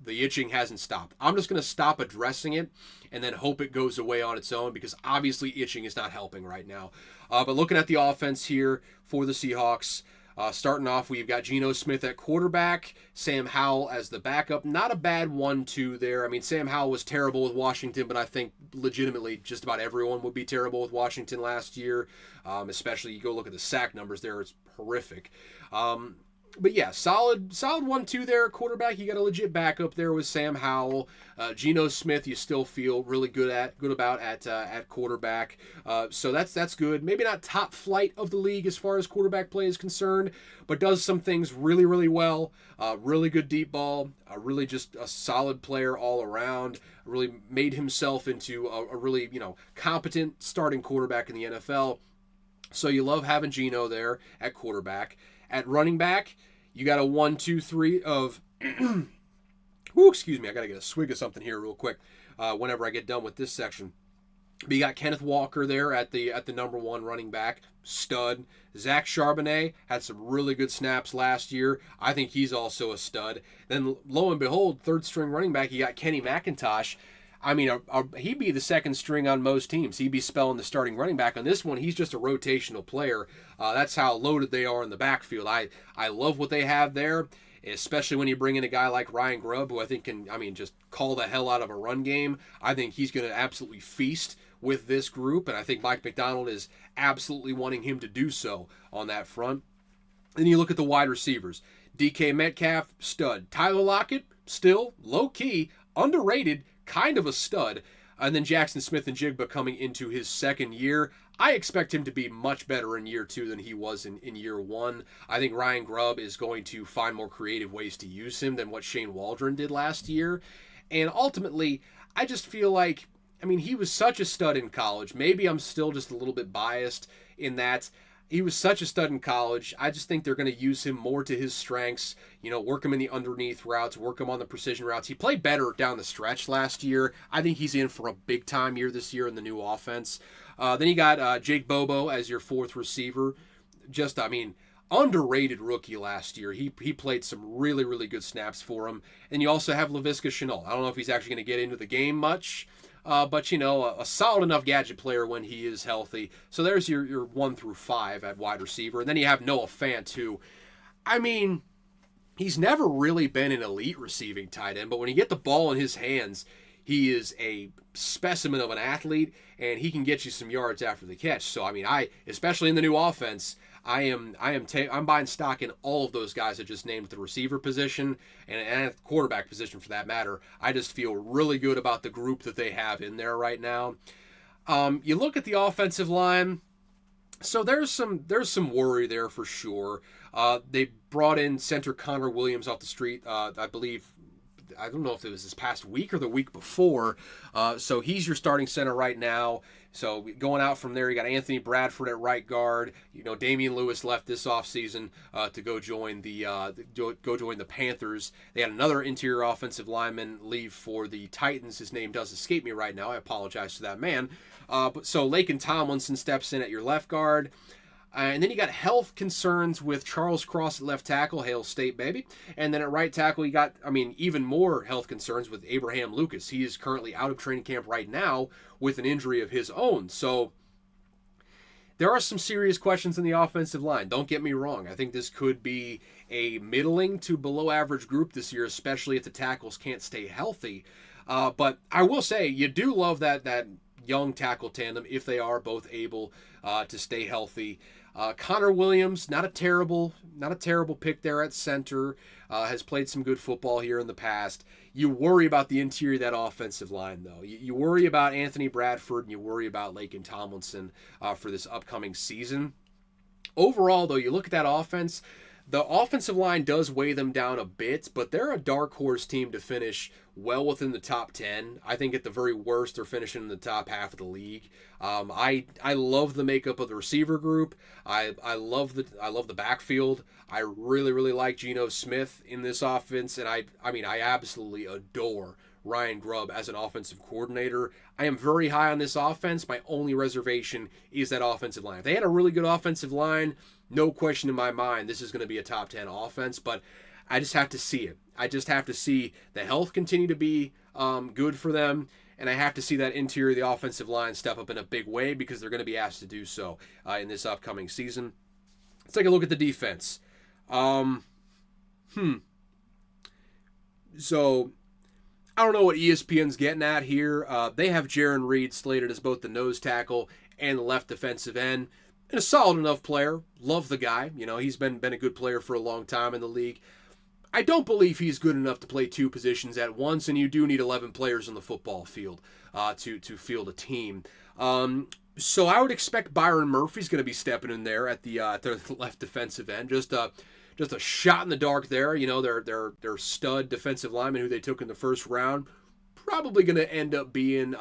the itching hasn't stopped. I'm just going to stop addressing it and then hope it goes away on its own because obviously itching is not helping right now. But looking at the offense here for the Seahawks, starting off, we've got Geno Smith at quarterback, Sam Howell as the backup. Not a bad 1-2 there. I mean, Sam Howell was terrible with Washington, but I think legitimately just about everyone would be terrible with Washington last year. Especially you go look at the sack numbers there; it's horrific. But yeah, solid 1-2 there at quarterback. You got a legit backup there with Sam Howell. Geno Smith, you still feel really good about at quarterback. So that's good. Maybe not top flight of the league as far as quarterback play is concerned, but does some things really, really well. Really good deep ball. Really just a solid player all around. Really made himself into a really competent starting quarterback in the NFL. So you love having Geno there at quarterback. At running back, you got a 1-2-3 of excuse me, I gotta get a swig of something here real quick whenever I get done with this section. But you got Kenneth Walker there at the number one running back, stud. Zach Charbonnet had some really good snaps last year. I think he's also a stud. Then lo and behold, third string running back, you got Kenny McIntosh. I mean, he'd be the second string on most teams. He'd be spelling the starting running back. On this one, he's just a rotational player. That's how loaded they are in the backfield. I love what they have there, especially when you bring in a guy like Ryan Grubb, who I think can, just call the hell out of a run game. I think he's going to absolutely feast with this group, and I think Mike McDonald is absolutely wanting him to do so on that front. Then you look at the wide receivers. DK Metcalf, stud. Tyler Lockett, still low-key, underrated, kind of a stud. And then Jackson Smith-Njigba coming into his second year. I expect him to be much better in year two than he was in year one. I think Ryan Grubb is going to find more creative ways to use him than what Shane Waldron did last year. And ultimately, I just feel like, he was such a stud in college. Maybe I'm still just a little bit biased in that he was such a stud in college. I just think they're going to use him more to his strengths, work him in the underneath routes, work him on the precision routes. He played better down the stretch last year. I think he's in for a big-time year this year in the new offense. Then you got Jake Bobo as your fourth receiver. Just, underrated rookie last year. He played some really, really good snaps for him. And you also have Laviska Shenault. I don't know if he's actually going to get into the game much, but a solid enough gadget player when he is healthy. So there's your 1 through 5 at wide receiver. And then you have Noah Fant, who, he's never really been an elite receiving tight end, but when you get the ball in his hands, he is a specimen of an athlete, and he can get you some yards after the catch. So, especially in the new offense, I'm buying stock in all of those guys that just named the receiver position and at the quarterback position for that matter. I just feel really good about the group that they have in there right now. You look at the offensive line, so there's some worry there for sure. They brought in center Connor Williams off the street, I believe I don't know if it was this past week or the week before. So he's your starting center right now. So going out from there, you got Anthony Bradford at right guard. Damian Lewis left this offseason to go join the Panthers. They had another interior offensive lineman leave for the Titans. His name does escape me right now. I apologize to that man. So Laken Tomlinson steps in at your left guard. And then you got health concerns with Charles Cross at left tackle, Hail State, baby. And then at right tackle, you got, even more health concerns with Abraham Lucas. He is currently out of training camp right now with an injury of his own. So there are some serious questions in the offensive line. Don't get me wrong. I think this could be a middling to below average group this year, especially if the tackles can't stay healthy. But I will say, you do love that young tackle tandem if they are both able to stay healthy. Connor Williams, not a terrible pick there at center. Has played some good football here in the past. You worry about the interior of that offensive line, though. You worry about Anthony Bradford and you worry about Laken Tomlinson for this upcoming season. Overall, though, you look at that offense, the offensive line does weigh them down a bit, but they're a dark horse team to finish well within the top 10. I think at the very worst, they're finishing in the top half of the league. I love the makeup of the receiver group. I love the backfield. I really, really like Geno Smith in this offense, and I absolutely adore Ryan Grubb as an offensive coordinator. I am very high on this offense. My only reservation is that offensive line. If they had a really good offensive line, no question in my mind, this is going to be a top 10 offense, but I just have to see it. I just have to see the health continue to be good for them, and I have to see that interior of the offensive line step up in a big way because they're going to be asked to do so in this upcoming season. Let's take a look at the defense. So I don't know what ESPN's getting at here. They have Jaron Reed slated as both the nose tackle and the left defensive end. And a solid enough player. Love the guy. He's been a good player for a long time in the league. I don't believe he's good enough to play two positions at once, and you do need 11 players on the football field to field a team. So I would expect Byron Murphy's going to be stepping in there at the left defensive end. Just a shot in the dark there. Their stud defensive lineman who they took in the first round, probably going to end up being,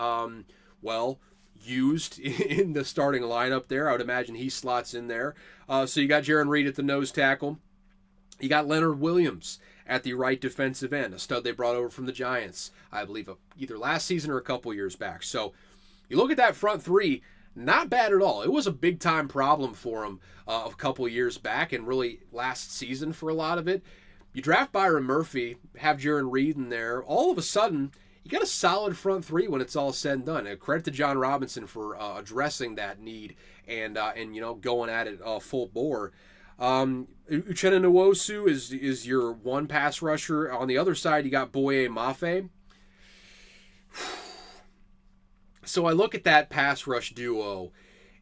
used in the starting lineup there. I would imagine he slots in there. So you got Jaron Reed at the nose tackle. You got Leonard Williams at the right defensive end, a stud they brought over from the Giants, I believe, either last season or a couple years back. So you look at that front three, not bad at all. It was a big-time problem for him a couple years back and really last season for a lot of it. You draft Byron Murphy, have Jaron Reed in there, all of a sudden you got a solid front three when it's all said and done. Credit to John Robinson for addressing that need and going at it full bore. Uchenna Nwosu is your one pass rusher. On the other side, you got Boye Mafe. So I look at that pass rush duo,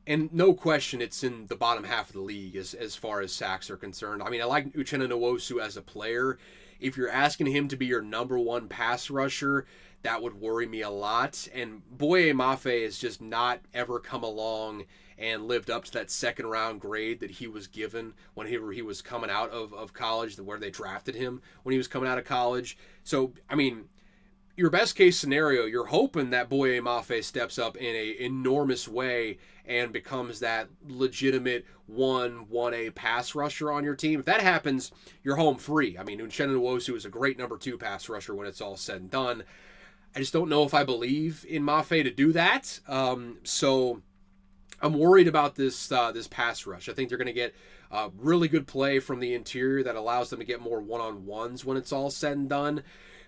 and no question it's in the bottom half of the league as far as sacks are concerned. I like Uchenna Nwosu as a player. If you're asking him to be your number one pass rusher, that would worry me a lot. And Boye Mafe has just not ever come along and lived up to that second round grade that he was given when he was coming out of college, where they drafted him when he was coming out of college. So, your best case scenario, you're hoping that Boye Mafe steps up in an enormous way and becomes that legitimate 1A pass rusher on your team. If that happens, you're home free. Uchenna Nwosu is a great number 2 pass rusher when it's all said and done. I just don't know if I believe in Mafe to do that. So I'm worried about this pass rush. I think they're going to get really good play from the interior that allows them to get more one-on-ones when it's all said and done.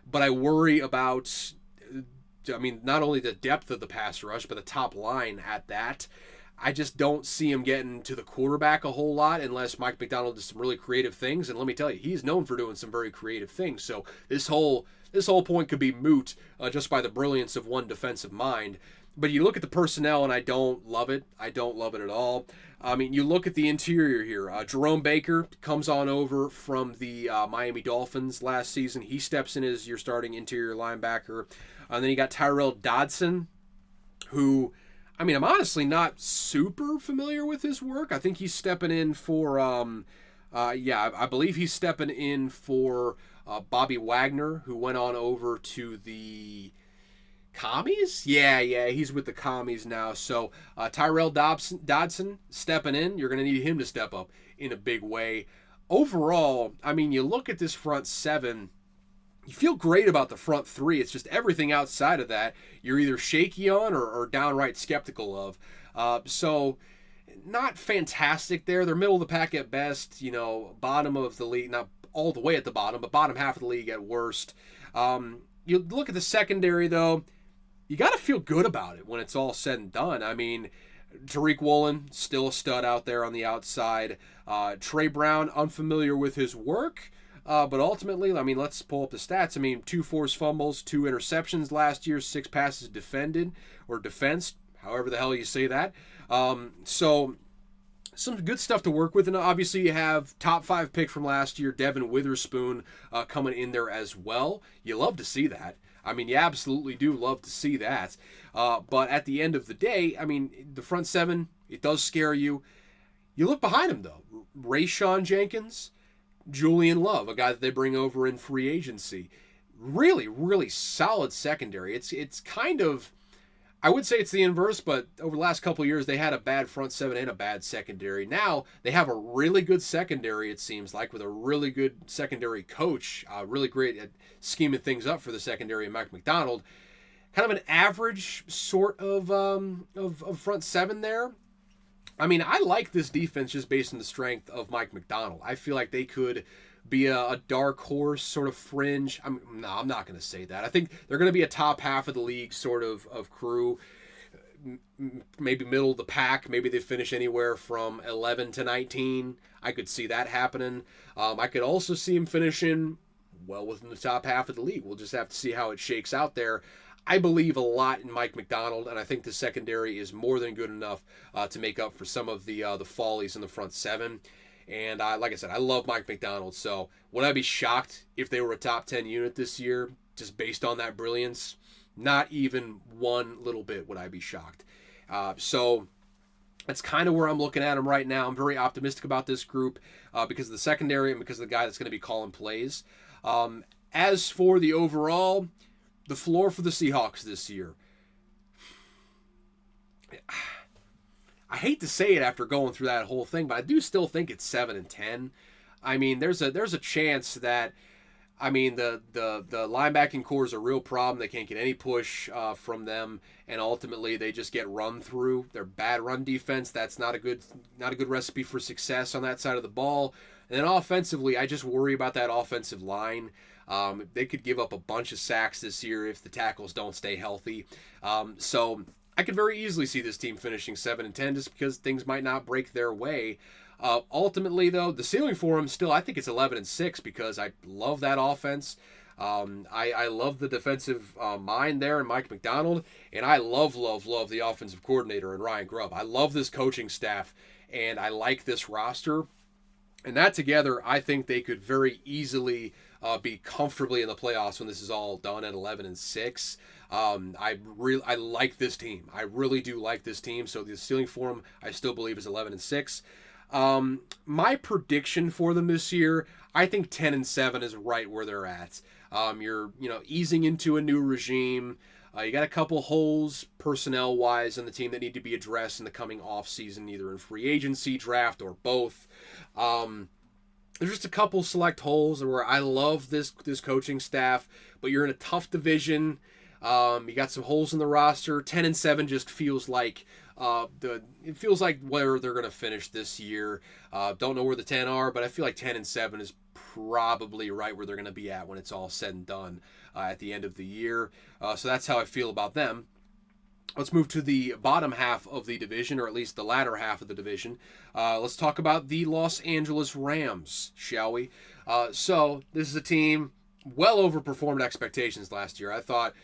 But I worry about, not only the depth of the pass rush, but the top line at that. I just don't see him getting to the quarterback a whole lot unless Mike McDonald does some really creative things. And let me tell you, he's known for doing some very creative things. So this whole point could be moot just by the brilliance of one defensive mind. But you look at the personnel, and I don't love it. I don't love it at all. You look at the interior here. Jerome Baker comes on over from the Miami Dolphins last season. He steps in as your starting interior linebacker. And then you got Tyrell Dodson, who, I'm honestly not super familiar with his work. I think he's stepping in for, I believe he's stepping in for Bobby Wagner, who went on over to the Commies? Yeah, he's with the Commies now. So Tyrell Dodson stepping in. You're going to need him to step up in a big way. Overall, I mean, you look at this front seven, you feel great about the front three. It's just everything outside of that you're either shaky on or downright skeptical of. So not fantastic there. They're middle of the pack at best, bottom of the league, not all the way at the bottom, but bottom half of the league at worst. You look at the secondary, though, you got to feel good about it when it's all said and done. I mean, Tariq Woolen, still a stud out there on the outside. Trey Brown, unfamiliar with his work. But ultimately, I mean, let's pull up the stats. I mean, 2 forced fumbles, 2 interceptions last year, 6 passes defended or defensed, however the hell you say that. So some good stuff to work with. And obviously you have top 5 pick from last year, Devin Witherspoon, coming in there as well. You love to see that. I mean, you absolutely do love to see that. But at the end of the day, I mean, the front seven, it does scare you. You look behind him, though. Rayshawn Jenkins, Julian Love, a guy that they bring over in free agency. Really, really solid secondary. It's kind of, I would say it's the inverse, but over the last couple of years, they had a bad front seven and a bad secondary. Now, they have a really good secondary, it seems like, with a really good secondary coach, really great at scheming things up for the secondary, Mike McDonald. Kind of an average sort of front seven there. I mean, I like this defense just based on the strength of Mike McDonald. I feel like they could be a dark horse sort of fringe. I'm not going to say that. I think they're going to be a top half of the league sort of crew, maybe middle of the pack. Maybe they finish anywhere from 11 to 19. I could see that happening. I could also see them finishing well within the top half of the league. We'll just have to see how it shakes out there. I believe a lot in Mike McDonald, and I think the secondary is more than good enough to make up for some of the follies in the front seven. And like I said, I love Mike McDonald. So would I be shocked if they were a top 10 unit this year, just based on that brilliance? Not even one little bit would I be shocked. So that's kind of where I'm looking at them right now. I'm very optimistic about this group because of the secondary and because of the guy that's going to be calling plays. As for the overall, the floor for the Seahawks this year, I hate to say it after going through that whole thing, but I do still think it's 7-10. I mean, there's a chance that, I mean, the linebacking core is a real problem. They can't get any push from them, and ultimately they just get run through. They're bad run defense. That's not a good recipe for success on that side of the ball. And then offensively, I just worry about that offensive line. They could give up a bunch of sacks this year if the tackles don't stay healthy. So I could very easily see this team finishing 7-10 just because things might not break their way. Ultimately, though, the ceiling for them still, I think it's 11-6 because I love that offense. I love the defensive mind there in Mike McDonald, and I love the offensive coordinator in Ryan Grubb. I love this coaching staff, and I like this roster. And that together, I think they could very easily be comfortably in the playoffs when this is all done at 11-6. I like this team. I really do like this team. So the ceiling for them, I still believe, is 11-6. My prediction for them this year, I think 10-7 is right where they're at. You're easing into a new regime. You got a couple holes personnel-wise on the team that need to be addressed in the coming offseason, either in free agency, draft, or both. There's just a couple select holes where I love this coaching staff, but you're in a tough division. You got some holes in the roster. 10-7 just feels like it feels like where they're going to finish this year. Don't know where the 10 are, but I feel like 10-7 is probably right where they're going to be at when it's all said and done at the end of the year. So that's how I feel about them. Let's move to the bottom half of the division, or at least the latter half of the division. Let's talk about the Los Angeles Rams, shall we? So this is a team well overperformed expectations last year. I thought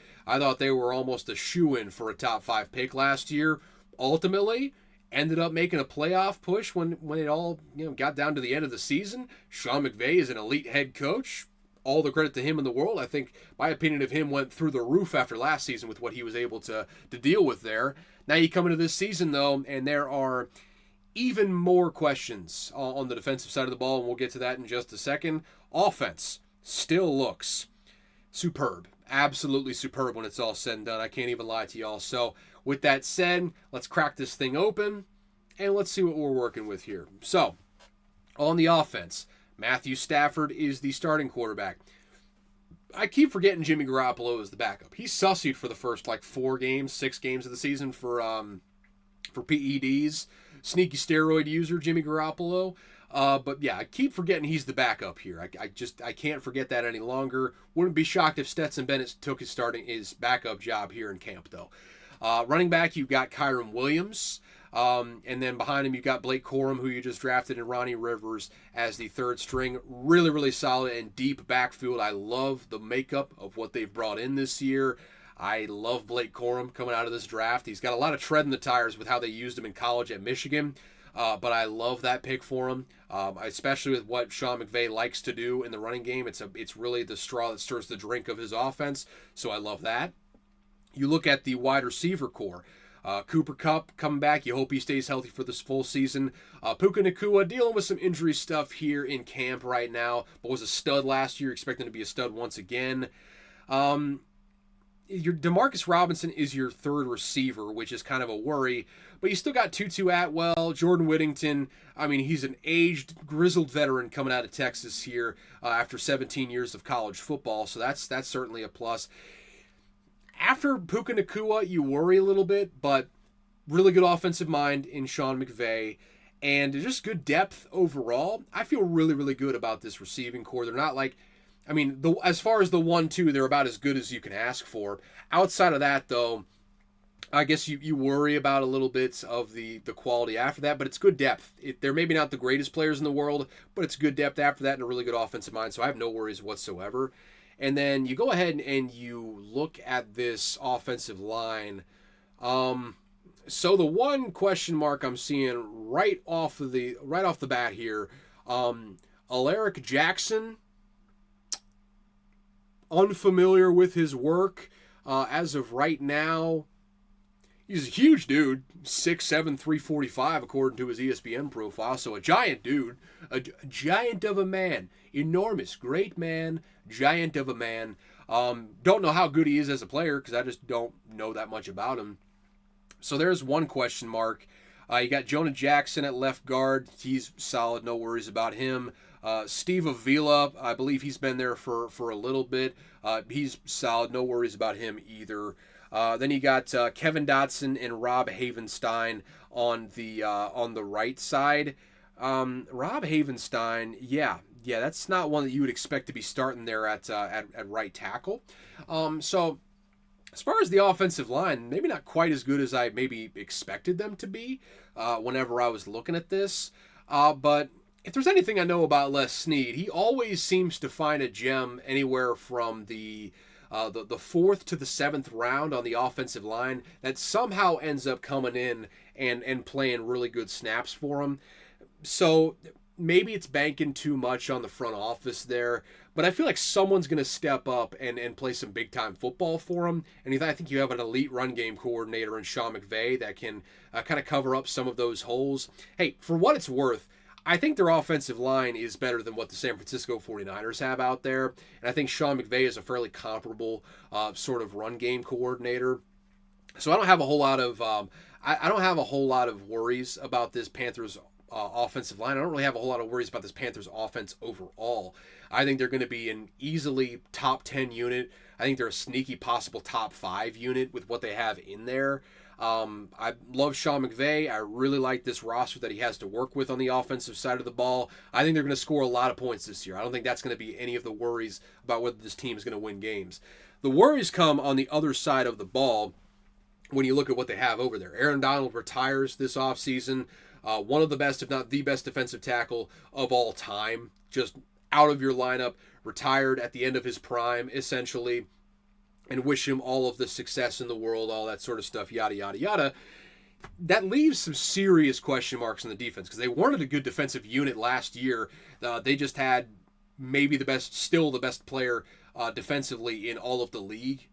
they were almost a shoo-in for a top 5 pick last year. Ultimately, ended up making a playoff push when it all got down to the end of the season. Sean McVay is an elite head coach. All the credit to him in the world. I think my opinion of him went through the roof after last season with what he was able to deal with there. Now you come into this season, though, and there are even more questions on the defensive side of the ball, and we'll get to that in just a second. Offense. still looks superb. Absolutely superb when it's all said and done. I can't even lie to y'all. So, with that said, let's crack this thing open and let's see what we're working with here. So, on the offense, Matthew Stafford is the starting quarterback. I keep forgetting Jimmy Garoppolo is the backup. He's sussied for the first 6 games of the season for PEDs. Sneaky steroid user Jimmy Garoppolo. But yeah, I keep forgetting he's the backup here. I can't forget that any longer. Wouldn't be shocked if Stetson Bennett took his backup job here in camp though. Running back, you've got Kyron Williams. And then behind him, you've got Blake Corum, who you just drafted, and Ronnie Rivers as the third string. Really, really solid and deep backfield. I love the makeup of what they've brought in this year. I love Blake Corum coming out of this draft. He's got a lot of tread in the tires with how they used him in college at Michigan. But I love that pick for him, especially with what Sean McVay likes to do in the running game. It's really the straw that stirs the drink of his offense, so I love that. You look at the wide receiver core. Cooper Kupp coming back. You hope he stays healthy for this full season. Puka Nacua dealing with some injury stuff here in camp right now, but was a stud last year. Expecting to be a stud once again. Your Demarcus Robinson is your third receiver, which is kind of a worry. But you still got Tutu Atwell, Jordan Whittington. I mean, he's an aged, grizzled veteran coming out of Texas here after 17 years of college football, so that's certainly a plus. After Puka Nacua, you worry a little bit, but really good offensive mind in Sean McVay, and just good depth overall. I feel really, really good about this receiving core. They're not as far as the 1-2, they're about as good as you can ask for. Outside of that, though, I guess you worry about a little bit of the quality after that, but it's good depth. They're maybe not the greatest players in the world, but it's good depth after that and a really good offensive mind, so I have no worries whatsoever. And then you go ahead and you look at this offensive line. So the one question mark I'm seeing right off the bat here, Alaric Jackson, unfamiliar with his work as of right now. He's a huge dude, 6'7", 345 according to his ESPN profile. So a giant dude, a giant of a man, enormous, great man, giant of a man. Don't know how good he is as a player because I just don't know that much about him. So there's one question mark. You got Jonah Jackson at left guard. He's solid, no worries about him. Steve Avila, I believe he's been there for a little bit. He's solid, no worries about him either. Then you got Kevin Dotson and Rob Havenstein on the right side. Rob Havenstein, yeah, that's not one that you would expect to be starting there at right tackle. So as far as the offensive line, maybe not quite as good as I maybe expected them to be whenever I was looking at this. But if there's anything I know about Les Snead, he always seems to find a gem anywhere from the 4th to the 7th round on the offensive line that somehow ends up coming in and playing really good snaps for him. So maybe it's banking too much on the front office there, but I feel like someone's going to step up and play some big-time football for him. And I think you have an elite run game coordinator in Sean McVay that can kind of cover up some of those holes. Hey, for what it's worth, I think their offensive line is better than what the San Francisco 49ers have out there. And I think Sean McVay is a fairly comparable sort of run game coordinator. So I don't have a whole lot of I don't have a whole lot of worries about this Panthers offensive line. I don't really have a whole lot of worries about this Panthers offense overall. I think they're going to be an easily top 10 unit. I think they're a sneaky possible top 5 unit with what they have in there. I love Sean McVay. I really like this roster that he has to work with on the offensive side of the ball. I think they're going to score a lot of points this year. I don't think that's going to be any of the worries about whether this team is going to win games. The worries come on the other side of the ball when you look at what they have over there. Aaron Donald retires this offseason. One of the best, if not the best defensive tackle of all time. Just out of your lineup, retired at the end of his prime, essentially. And wish him all of the success in the world, all that sort of stuff, yada, yada, yada. That leaves some serious question marks on the defense because they weren't a good defensive unit last year. They just had maybe still the best player defensively in all of the league,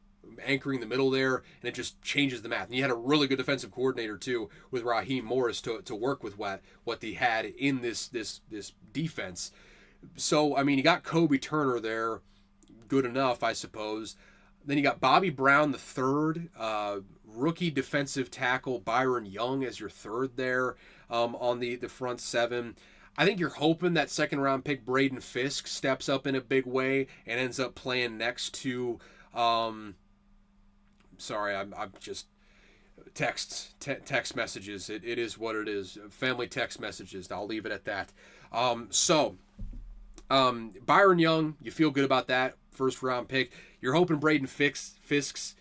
anchoring the middle there, and it just changes the math. And you had a really good defensive coordinator, too, with Raheem Morris to work with what they had in this defense. So, I mean, you got Kobe Turner there, good enough, I suppose. Then you got Bobby Brown the third, rookie defensive tackle Byron Young as your third there on the front seven. I think you're hoping that second round pick Braden Fisk steps up in a big way and ends up playing next to. Sorry, I'm just text messages. It is what it is. Family text messages. I'll leave it at that. Byron Young, you feel good about that first round pick. You're hoping Braden Fisk.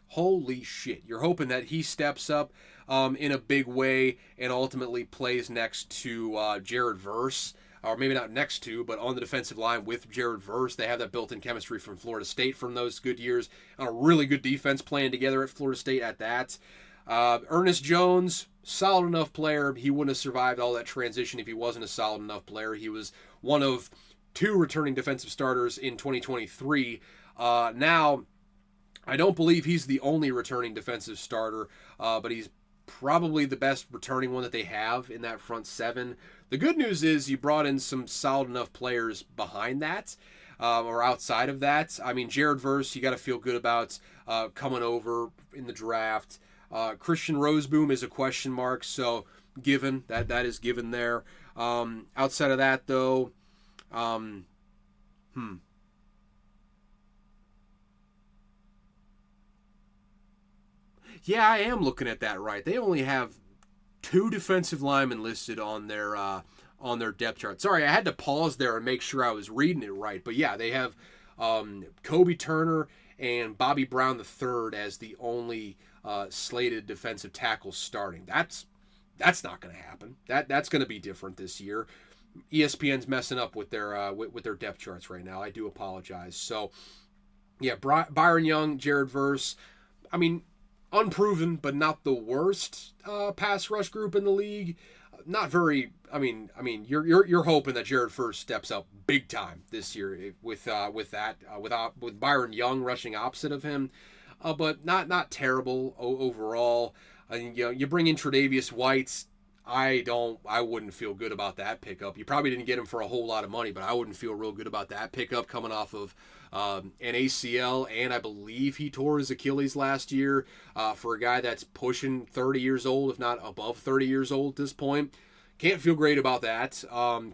Holy shit! You're hoping that he steps up in a big way and ultimately plays next to Jared Verse. Or maybe not next to, but on the defensive line with Jared Verse. They have that built-in chemistry from Florida State from those good years. On a really good defense playing together at Florida State at that. Ernest Jones, solid enough player. He wouldn't have survived all that transition if he wasn't a solid enough player. He was one of 2 returning defensive starters in 2023. Now, I don't believe he's the only returning defensive starter, but he's probably the best returning one that they have in that front seven. The good news is you brought in some solid enough players behind that, or outside of that. I mean, Jared Verse, you got to feel good about coming over in the draft. Christian Roseboom is a question mark, so given that is given there. Outside of that, though, Yeah, I am looking at that right. They only have 2 defensive linemen listed on their depth chart. Sorry, I had to pause there and make sure I was reading it right. But yeah, they have Kobe Turner and Bobby Brown III as the only slated defensive tackles starting. That's not going to happen. That's going to be different this year. ESPN's messing up with their depth charts right now. I do apologize. So yeah, Byron Young, Jared Verse. I mean, unproven, but not the worst pass rush group in the league. Not very. I mean, you're hoping that Jared Verse steps up big time this year with Byron Young rushing opposite of him, but not terrible overall. You bring in Tre'Davious White. I wouldn't feel good about that pickup. You probably didn't get him for a whole lot of money, but I wouldn't feel real good about that pickup coming off of an ACL, and I believe he tore his Achilles last year. For a guy that's pushing 30 years old, if not above 30 years old at this point. Can't feel great about that.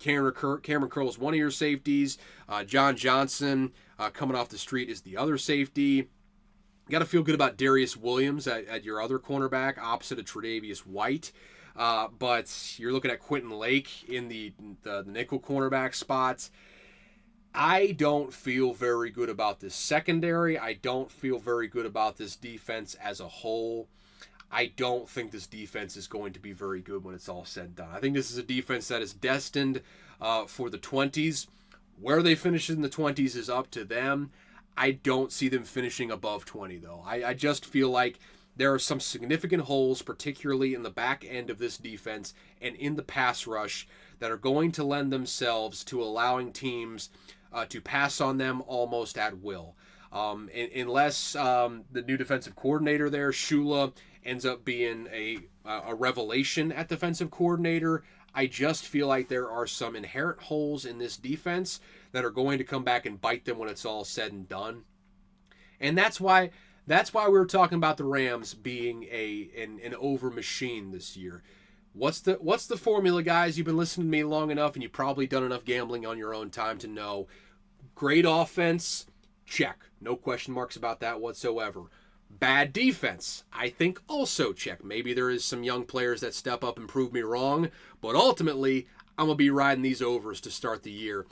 Cameron Curl is one of your safeties. John Johnson coming off the street is the other safety. Got to feel good about Darius Williams at your other cornerback, opposite of Tre'Davious White. But you're looking at Quentin Lake in the nickel cornerback spots. I don't feel very good about this secondary. I don't feel very good about this defense as a whole. I don't think this defense is going to be very good when it's all said and done. I think this is a defense that is destined for the 20s. Where they finish in the 20s is up to them. I don't see them finishing above 20, though. I just feel like there are some significant holes, particularly in the back end of this defense and in the pass rush, that are going to lend themselves to allowing teams to pass on them almost at will. Unless the new defensive coordinator there, Shula, ends up being a revelation at defensive coordinator, I just feel like there are some inherent holes in this defense that are going to come back and bite them when it's all said and done. And that's why we were talking about the Rams being an over machine this year. What's the formula, guys? You've been listening to me long enough, and you've probably done enough gambling on your own time to know. Great offense, check. No question marks about that whatsoever. Bad defense, I think also check. Maybe there is some young players that step up and prove me wrong, but ultimately, I'm going to be riding these overs to start the year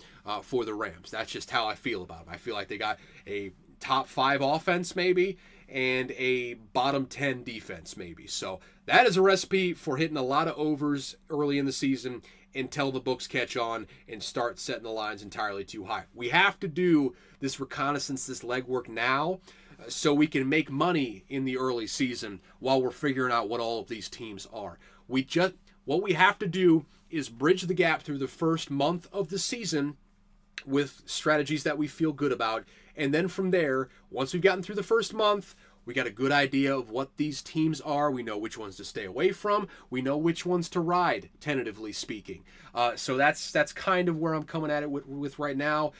for the Rams. That's just how I feel about them. I feel like they got a top 5 offense maybe and a bottom 10 defense maybe. So that is a recipe for hitting a lot of overs early in the season until the books catch on and start setting the lines entirely too high. We have to do this reconnaissance, this legwork now, so we can make money in the early season while we're figuring out what all of these teams are. What we have to do is bridge the gap through the first month of the season with strategies that we feel good about. And then from there, once we've gotten through the first month, We got a good idea of what these teams are. We know which ones to stay away from. We know which ones to ride, tentatively speaking. So that's kind of where I'm coming at it with right now.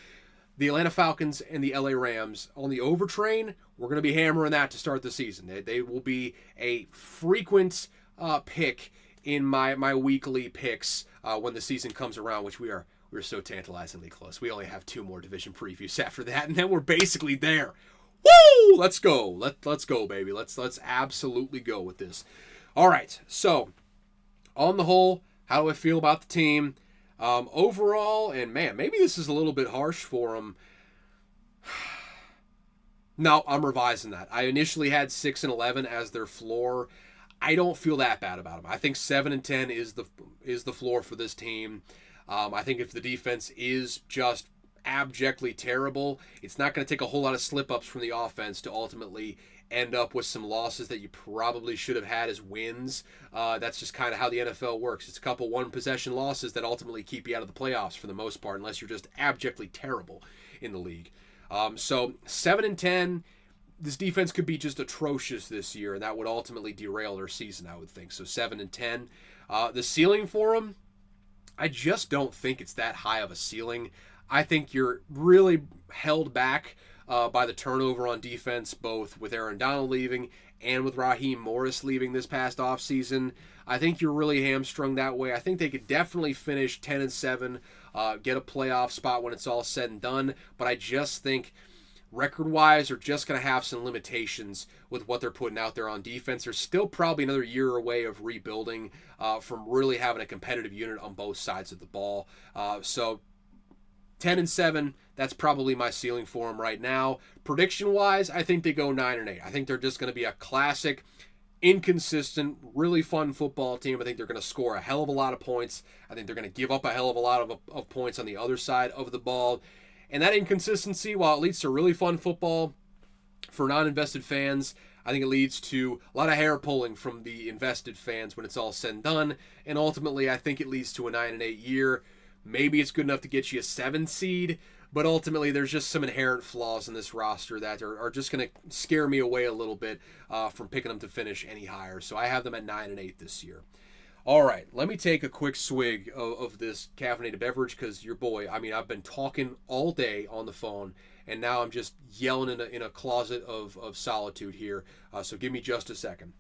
The Atlanta Falcons and the LA Rams on the overtrain, we're going to be hammering that to start the season. They will be a frequent pick in my weekly picks when the season comes around, which we're so tantalizingly close. We only have 2 more division previews after that, and then we're basically there. Woo! Let's go. Let's go, baby. Let's absolutely go with this. All right. So, on the whole, how do I feel about the team? Overall, and man, maybe this is a little bit harsh for them. No, I'm revising that. I initially had 6-11 as their floor. I don't feel that bad about them. I think 7-10 is the floor for this team. I think if the defense is just abjectly terrible, it's not going to take a whole lot of slip-ups from the offense to ultimately end up with some losses that you probably should have had as wins. That's just kind of how the NFL works. It's a couple one-possession losses that ultimately keep you out of the playoffs for the most part, unless you're just abjectly terrible in the league. So 7-10, this defense could be just atrocious this year, and that would ultimately derail their season, I would think. So 7-10. The ceiling for them, I just don't think it's that high of a ceiling. I think you're really held back by the turnover on defense, both with Aaron Donald leaving and with Raheem Morris leaving this past offseason. I think you're really hamstrung that way. I think they could definitely finish 10-7, get a playoff spot when it's all said and done, but I just think record-wise are just going to have some limitations with what they're putting out there on defense. They're still probably another year away of rebuilding from really having a competitive unit on both sides of the ball. So 10-7, that's probably my ceiling for them right now. Prediction-wise, I think they go 9-8. I think they're just going to be a classic, inconsistent, really fun football team. I think they're going to score a hell of a lot of points. I think they're going to give up a hell of a lot of points on the other side of the ball. And that inconsistency, while it leads to really fun football for non-invested fans, I think it leads to a lot of hair pulling from the invested fans when it's all said and done. And ultimately, I think it leads to a 9-8 year. Maybe it's good enough to get you a 7 seed, but ultimately there's just some inherent flaws in this roster that are just going to scare me away a little bit from picking them to finish any higher. So I have them at 9-8 this year. All right, let me take a quick swig of this caffeinated beverage because your boy, I've been talking all day on the phone, and now I'm just yelling in a closet of solitude here. So give me just a second.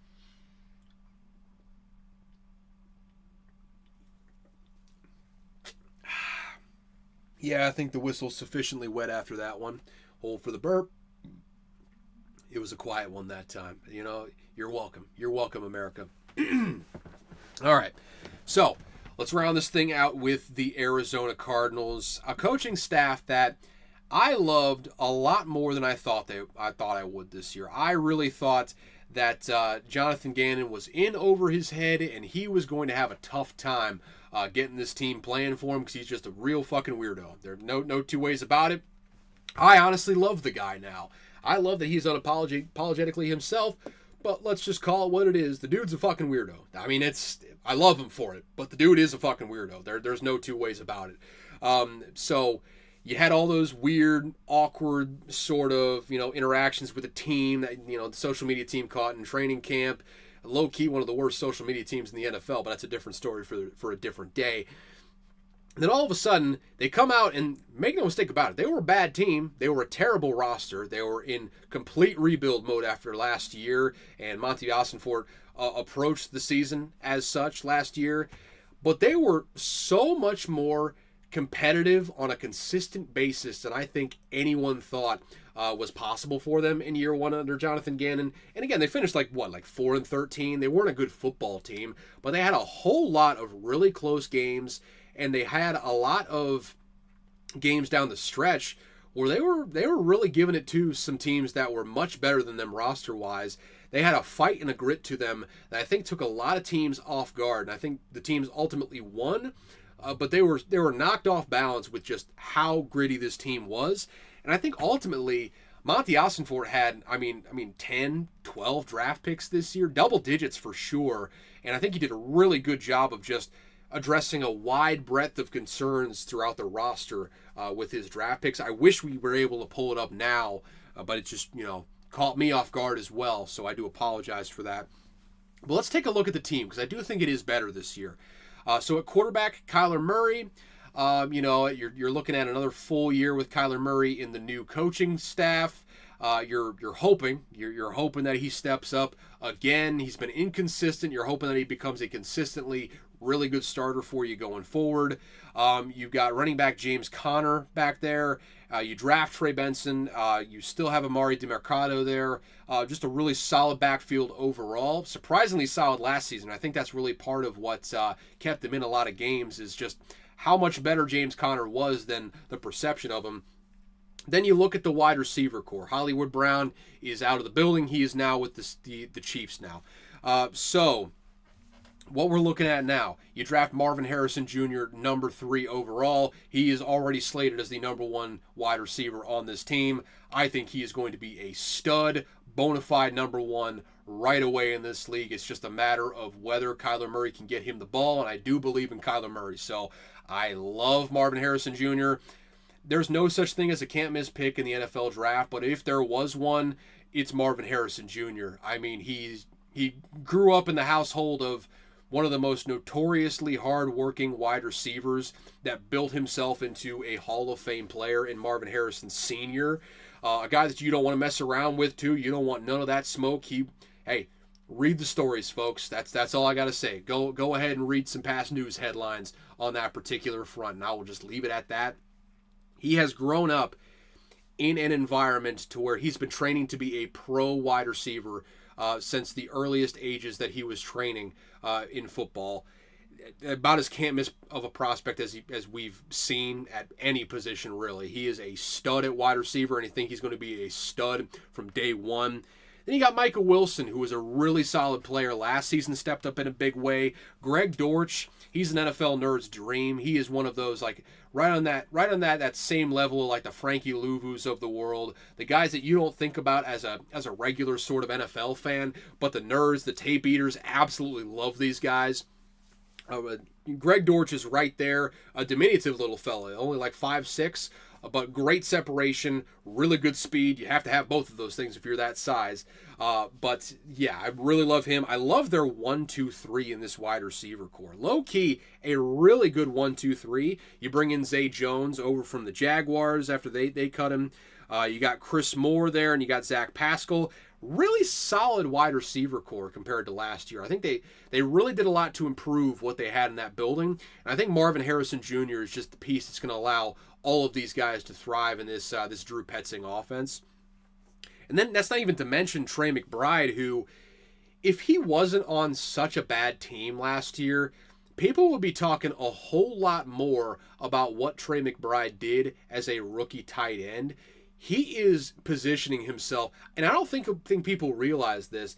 Yeah, I think the whistle's sufficiently wet after that one. Hold for the burp. It was a quiet one that time. You're welcome. You're welcome, America. All right, so let's round this thing out with the Arizona Cardinals, a coaching staff that I loved a lot more than I thought I would this year. I really thought that Jonathan Gannon was in over his head, and he was going to have a tough time getting this team playing for him because he's just a real fucking weirdo. There's no two ways about it. I honestly love the guy now. I love that he's unapologetically himself, but let's just call it what it is. The dude's a fucking weirdo. I love him for it, but the dude is a fucking weirdo. There's no two ways about it. So you had all those weird, awkward sort of, interactions with the team that, the social media team caught in training camp. Low-key one of the worst social media teams in the NFL, but that's a different story for a different day. And then all of a sudden, they come out and make no mistake about it. They were a bad team. They were a terrible roster. They were in complete rebuild mode after last year, and Monty Ossenfort approached the season as such last year. But they were so much more competitive on a consistent basis than I think anyone thought was possible for them in year one under Jonathan Gannon. And again, they finished like 4-13. They weren't a good football team, but they had a whole lot of really close games, and they had a lot of games down the stretch where they were really giving it to some teams that were much better than them roster-wise. They had a fight and a grit to them that I think took a lot of teams off guard, and I think the teams ultimately won, but they were knocked off balance with just how gritty this team was. And I think ultimately Monty Ossenfort had, 10, 12 draft picks this year, double digits for sure, and I think he did a really good job of just addressing a wide breadth of concerns throughout the roster with his draft picks. I wish we were able to pull it up now, but it's just, caught me off guard as well, so I do apologize for that. But let's take a look at the team, because I do think it is better this year. So at quarterback, Kyler Murray. You're looking at another full year with Kyler Murray in the new coaching staff. You're hoping that he steps up again. He's been inconsistent. You're hoping that he becomes a consistently really good starter for you going forward. You've got running back James Conner back there. You draft Trey Benson. You still have Amari DeMercado there. Just a really solid backfield overall. Surprisingly solid last season. I think that's really part of what kept him in a lot of games, is just how much better James Conner was than the perception of him. Then you look at the wide receiver core. Hollywood Brown is out of the building. He is now with the Chiefs now. So what we're looking at now, you draft Marvin Harrison Jr., number 3 overall. He is already slated as the number 1 wide receiver on this team. I think he is going to be a stud, bona fide number 1 right away in this league. It's just a matter of whether Kyler Murray can get him the ball, and I do believe in Kyler Murray. So I love Marvin Harrison Jr. There's no such thing as a can't-miss pick in the NFL draft, but if there was one, it's Marvin Harrison Jr. I mean, he grew up in the household of one of the most notoriously hard-working wide receivers that built himself into a Hall of Fame player in Marvin Harrison Sr., a guy that you don't want to mess around with, too. You don't want none of that smoke. Hey, read the stories, folks. That's all I got to say. Go ahead and read some past news headlines on that particular front, and I will just leave it at that. He has grown up in an environment to where he's been training to be a pro wide receiver since the earliest ages that he was training in football. About as can't miss of a prospect as we've seen at any position, really. He is a stud at wide receiver, and I think he's going to be a stud from day one. Then you got Michael Wilson, who was a really solid player last season, stepped up in a big way. Greg Dortch, he's an NFL nerd's dream. He is one of those, like, right on that same level, like the Frankie Louvous of the world, the guys that you don't think about as a regular sort of NFL fan, but the nerds, the tape eaters, absolutely love these guys. Greg Dortch is right there, a diminutive little fella, only like 5'6", but great separation, really good speed. You have to have both of those things if you're that size. But yeah, I really love him. I love their 1-2-3 in this wide receiver core. Low key, a really good 1-2-3. You bring in Zay Jones over from the Jaguars after they cut him. You got Chris Moore there, and you got Zach Pascal. Really solid wide receiver core compared to last year. I think they really did a lot to improve what they had in that building. And I think Marvin Harrison Jr. is just the piece that's going to allow all of these guys to thrive in this Drew Petzing offense. And then that's not even to mention Trey McBride, who, if he wasn't on such a bad team last year, people would be talking a whole lot more about what Trey McBride did as a rookie tight end. He is positioning himself, and I don't think people realize this,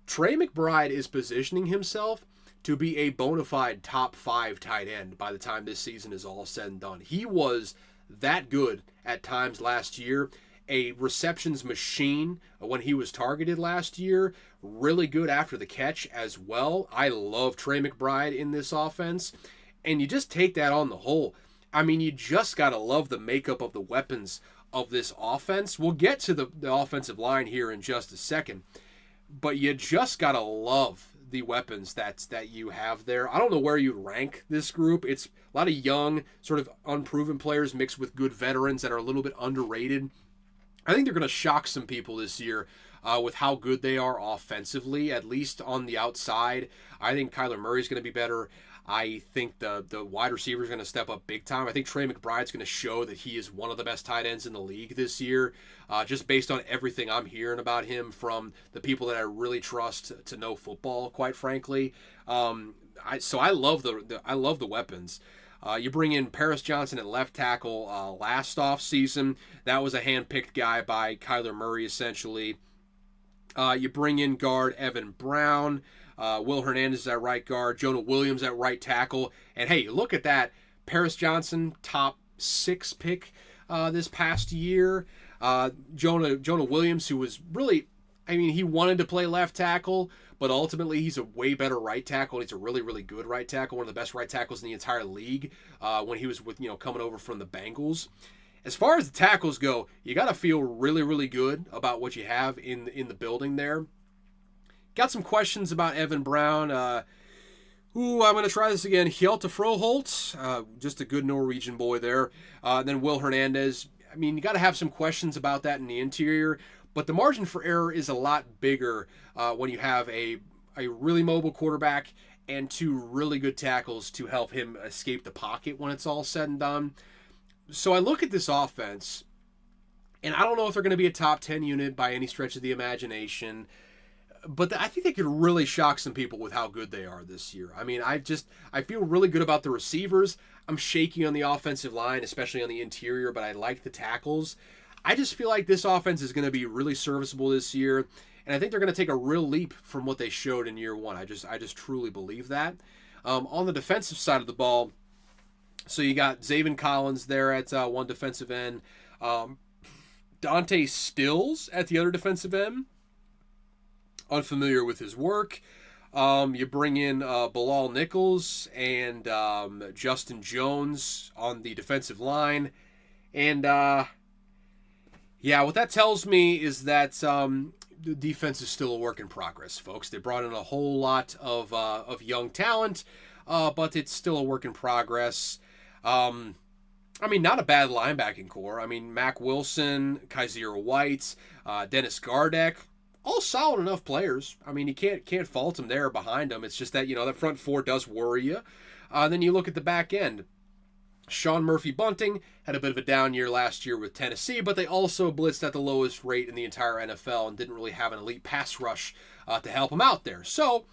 Trey McBride is positioning himself to be a bona fide top 5 tight end by the time this season is all said and done. He was that good at times last year, a receptions machine when he was targeted last year, really good after the catch as well. I love Trey McBride in this offense, and you just take that on the whole. I mean, you just got to love the makeup of the weapons of this offense. We'll get to the offensive line here in just a second, but you just got to love the weapons that you have there. I don't know where you rank this group. It's a lot of young, sort of unproven players mixed with good veterans that are a little bit underrated. I think they're going to shock some people this year with how good they are offensively, at least on the outside. I think Kyler Murray's going to be better. I think the wide receiver is going to step up big time. I think Trey McBride's going to show that he is one of the best tight ends in the league this year, just based on everything I'm hearing about him from the people that I really trust to know football, quite frankly. So I love the weapons. You bring in Paris Johnson at left tackle last offseason. That was a hand-picked guy by Kyler Murray, essentially. You bring in guard Evan Brown. Will Hernandez at right guard, Jonah Williams at right tackle. And hey, look at that. Paris Johnson, top 6 pick this past year. Jonah Williams, who was really, I mean, he wanted to play left tackle, but ultimately he's a way better right tackle, and he's a really, really good right tackle, one of the best right tackles in the entire league when he was coming over from the Bengals. As far as the tackles go, you got to feel really, really good about what you have in the building there. Got some questions about Evan Brown. I'm going to try this again. Hjalte Froholt, just a good Norwegian boy there. Then Will Hernandez. I mean, you got to have some questions about that in the interior, but the margin for error is a lot bigger when you have a really mobile quarterback and two really good tackles to help him escape the pocket when it's all said and done. So I look at this offense, and I don't know if they're going to be a top 10 unit by any stretch of the imagination, but I think they could really shock some people with how good they are this year. I mean, I feel really good about the receivers. I'm shaky on the offensive line, especially on the interior, but I like the tackles. I just feel like this offense is going to be really serviceable this year, and I think they're going to take a real leap from what they showed in year one. I just truly believe that. On the defensive side of the ball, so you got Zaven Collins there at one defensive end, Dante Stills at the other defensive end. Unfamiliar with his work. You bring in Bilal Nichols and Justin Jones on the defensive line. And, what that tells me is that the defense is still a work in progress, folks. They brought in a whole lot of young talent, but it's still a work in progress. I mean, not a bad linebacking core. I mean, Mac Wilson, Kaiser White, Dennis Gardeck, all solid enough players. I mean, you can't fault them there behind them. It's just that, that front four does worry you. Then you look at the back end. Sean Murphy-Bunting had a bit of a down year last year with Tennessee, but they also blitzed at the lowest rate in the entire NFL and didn't really have an elite pass rush to help them out there. So,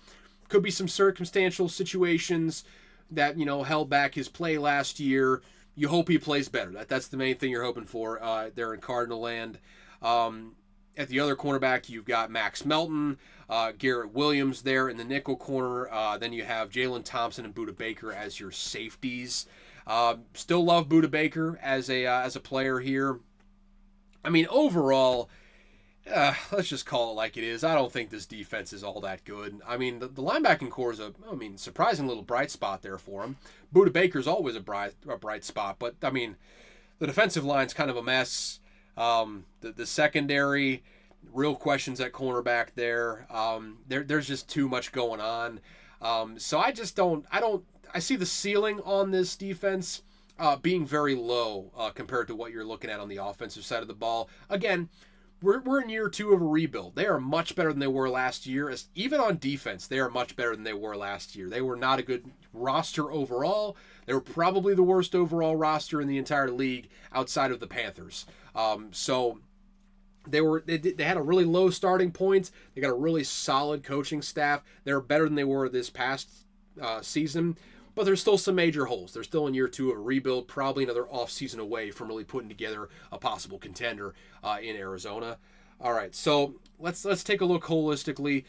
could be some circumstantial situations that, held back his play last year. You hope he plays better. That's the main thing you're hoping for there in Cardinal land. At the other cornerback, you've got Max Melton, Garrett Williams there in the nickel corner. Then you have Jalen Thompson and Budda Baker as your safeties. Still love Budda Baker as a player here. I mean, overall, let's just call it like it is. I don't think this defense is all that good. I mean, the linebacking core is surprising little bright spot there for him. Budda Baker's always a bright spot, but I mean, the defensive line's kind of a mess. The secondary, real questions at cornerback there. There's just too much going on. So I see the ceiling on this defense being very low compared to what you're looking at on the offensive side of the ball. Again, we're in year two of a rebuild. They are much better than they were last year. Even on defense, they are much better than they were last year. They were not a good roster overall. They were probably the worst overall roster in the entire league outside of the Panthers. So they had a really low starting point. They got a really solid coaching staff. They're better than they were this past season, but there's still some major holes. They're still in year two of a rebuild, probably another offseason away from really putting together a possible contender in Arizona. All right, so let's take a look holistically.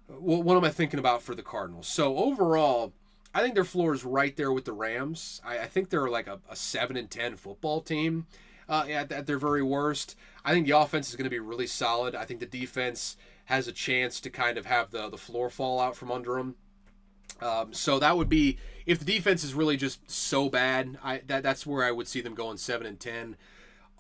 What am I thinking about for the Cardinals? So overall, I think their floor is right there with the Rams. I think they're like a 7-10 football team at their very worst. I think the offense is going to be really solid. I think the defense has a chance to kind of have the floor fall out from under them. So that would be, if the defense is really just so bad, that's where I would see them going 7-10.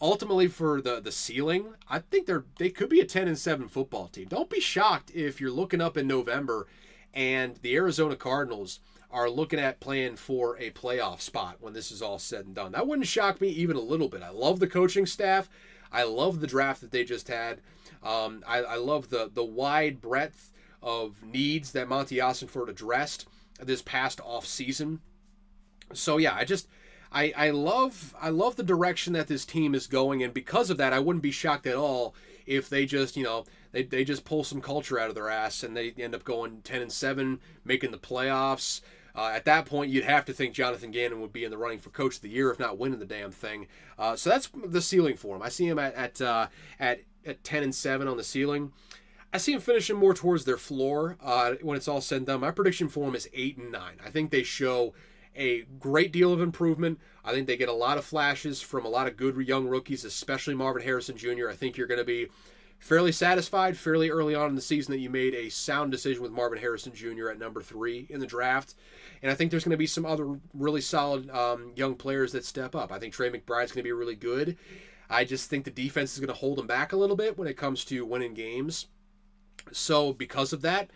Ultimately, for the ceiling, I think they could be a 10-7 football team. Don't be shocked if you're looking up in November and the Arizona Cardinals are looking at playing for a playoff spot when this is all said and done. That wouldn't shock me even a little bit. I love the coaching staff. I love the draft that they just had. I love the wide breadth of needs that Monty Ossenford addressed this past off season. So yeah, I love the direction that this team is going, and because of that, I wouldn't be shocked at all if they just they just pull some culture out of their ass and they end up going 10-7, making the playoffs. At that point, you'd have to think Jonathan Gannon would be in the running for Coach of the Year, if not winning the damn thing. So that's the ceiling for him. I see him at 10-7 on the ceiling. I see him finishing more towards their floor when it's all said and done. My prediction for him is 8-9. I think they show a great deal of improvement. I think they get a lot of flashes from a lot of good young rookies, especially Marvin Harrison Jr. I think you're going to be fairly satisfied fairly early on in the season that you made a sound decision with Marvin Harrison Jr. at number 3 in the draft. And I think there's going to be some other really solid young players that step up. I think Trey McBride's going to be really good. I just think the defense is going to hold him back a little bit when it comes to winning games. So because of that,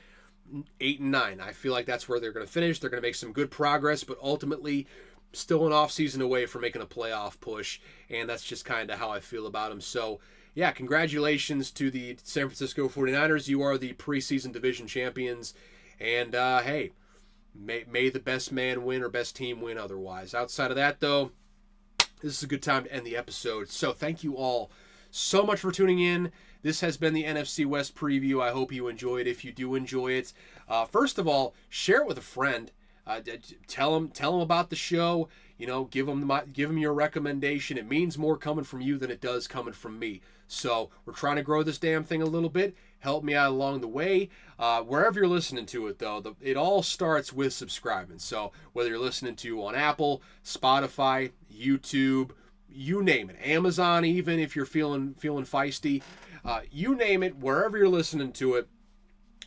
8 and 9. I feel like that's where they're going to finish. They're going to make some good progress, but ultimately still an offseason away from making a playoff push, and that's just kind of how I feel about them. So, yeah, congratulations to the San Francisco 49ers. You are the preseason division champions, and hey, may the best man win or best team win otherwise. Outside of that, though, this is a good time to end the episode. So thank you all so much for tuning in. This has been the NFC West preview. I hope you enjoyed. If you do enjoy it, first of all, share it with a friend. Tell them about the show. You know, give them your recommendation. It means more coming from you than it does coming from me. So we're trying to grow this damn thing a little bit. Help me out along the way. Wherever you're listening to it, though, it all starts with subscribing. So whether you're listening to on Apple, Spotify, YouTube, you name it, Amazon, even if you're feeling feisty, you name it, wherever you're listening to it,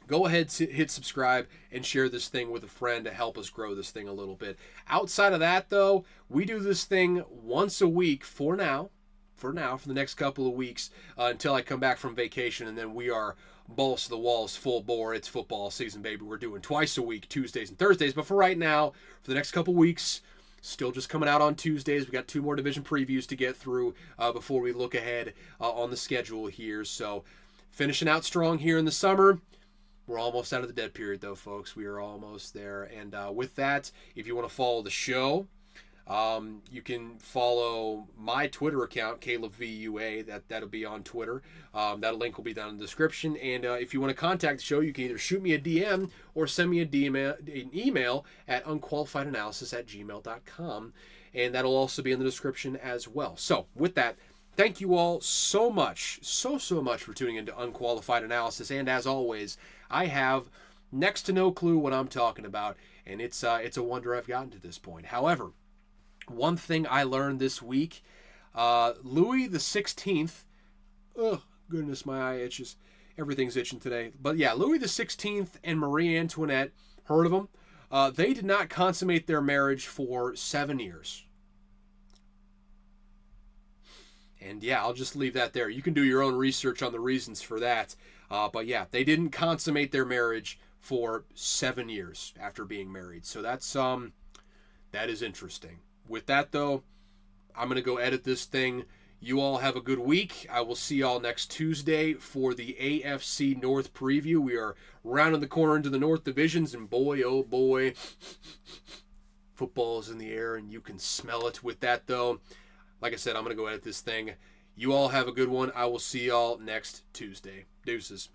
go ahead, hit subscribe, and share this thing with a friend to help us grow this thing a little bit. Outside of that, though, we do this thing once a week for the next couple of weeks until I come back from vacation, and then we are balls to the walls, full bore. It's football season, baby. We're doing twice a week, Tuesdays and Thursdays. But for right now, for the next couple of weeks, still just coming out on Tuesdays. We got 2 more division previews to get through before we look ahead on the schedule here. So finishing out strong here in the summer. We're almost out of the dead period, though, folks. We are almost there. And with that, if you want to follow the show, you can follow my Twitter account, CalebVUA. That'll be on Twitter. That link will be down in the description. And if you want to contact the show, you can either shoot me a DM or send me an email at unqualifiedanalysis@gmail.com. And that'll also be in the description as well. So with that, thank you all so much, so much for tuning into Unqualified Analysis. And as always, I have next to no clue what I'm talking about, and it's a wonder I've gotten to this point. However, one thing I learned this week, Louis the 16th, oh goodness, my eye itches. Everything's itching today. But yeah, Louis the 16th and Marie Antoinette, heard of them? They did not consummate their marriage for 7 years. And yeah, I'll just leave that there. You can do your own research on the reasons for that. But yeah, they didn't consummate their marriage for 7 years after being married. So that is interesting. With that, though, I'm going to go edit this thing. You all have a good week. I will see y'all next Tuesday for the AFC North preview. We are rounding the corner into the North Divisions, and boy, oh boy, football is in the air, and you can smell it. With that, though, like I said, I'm going to go edit this thing. You all have a good one. I will see y'all next Tuesday. Deuces.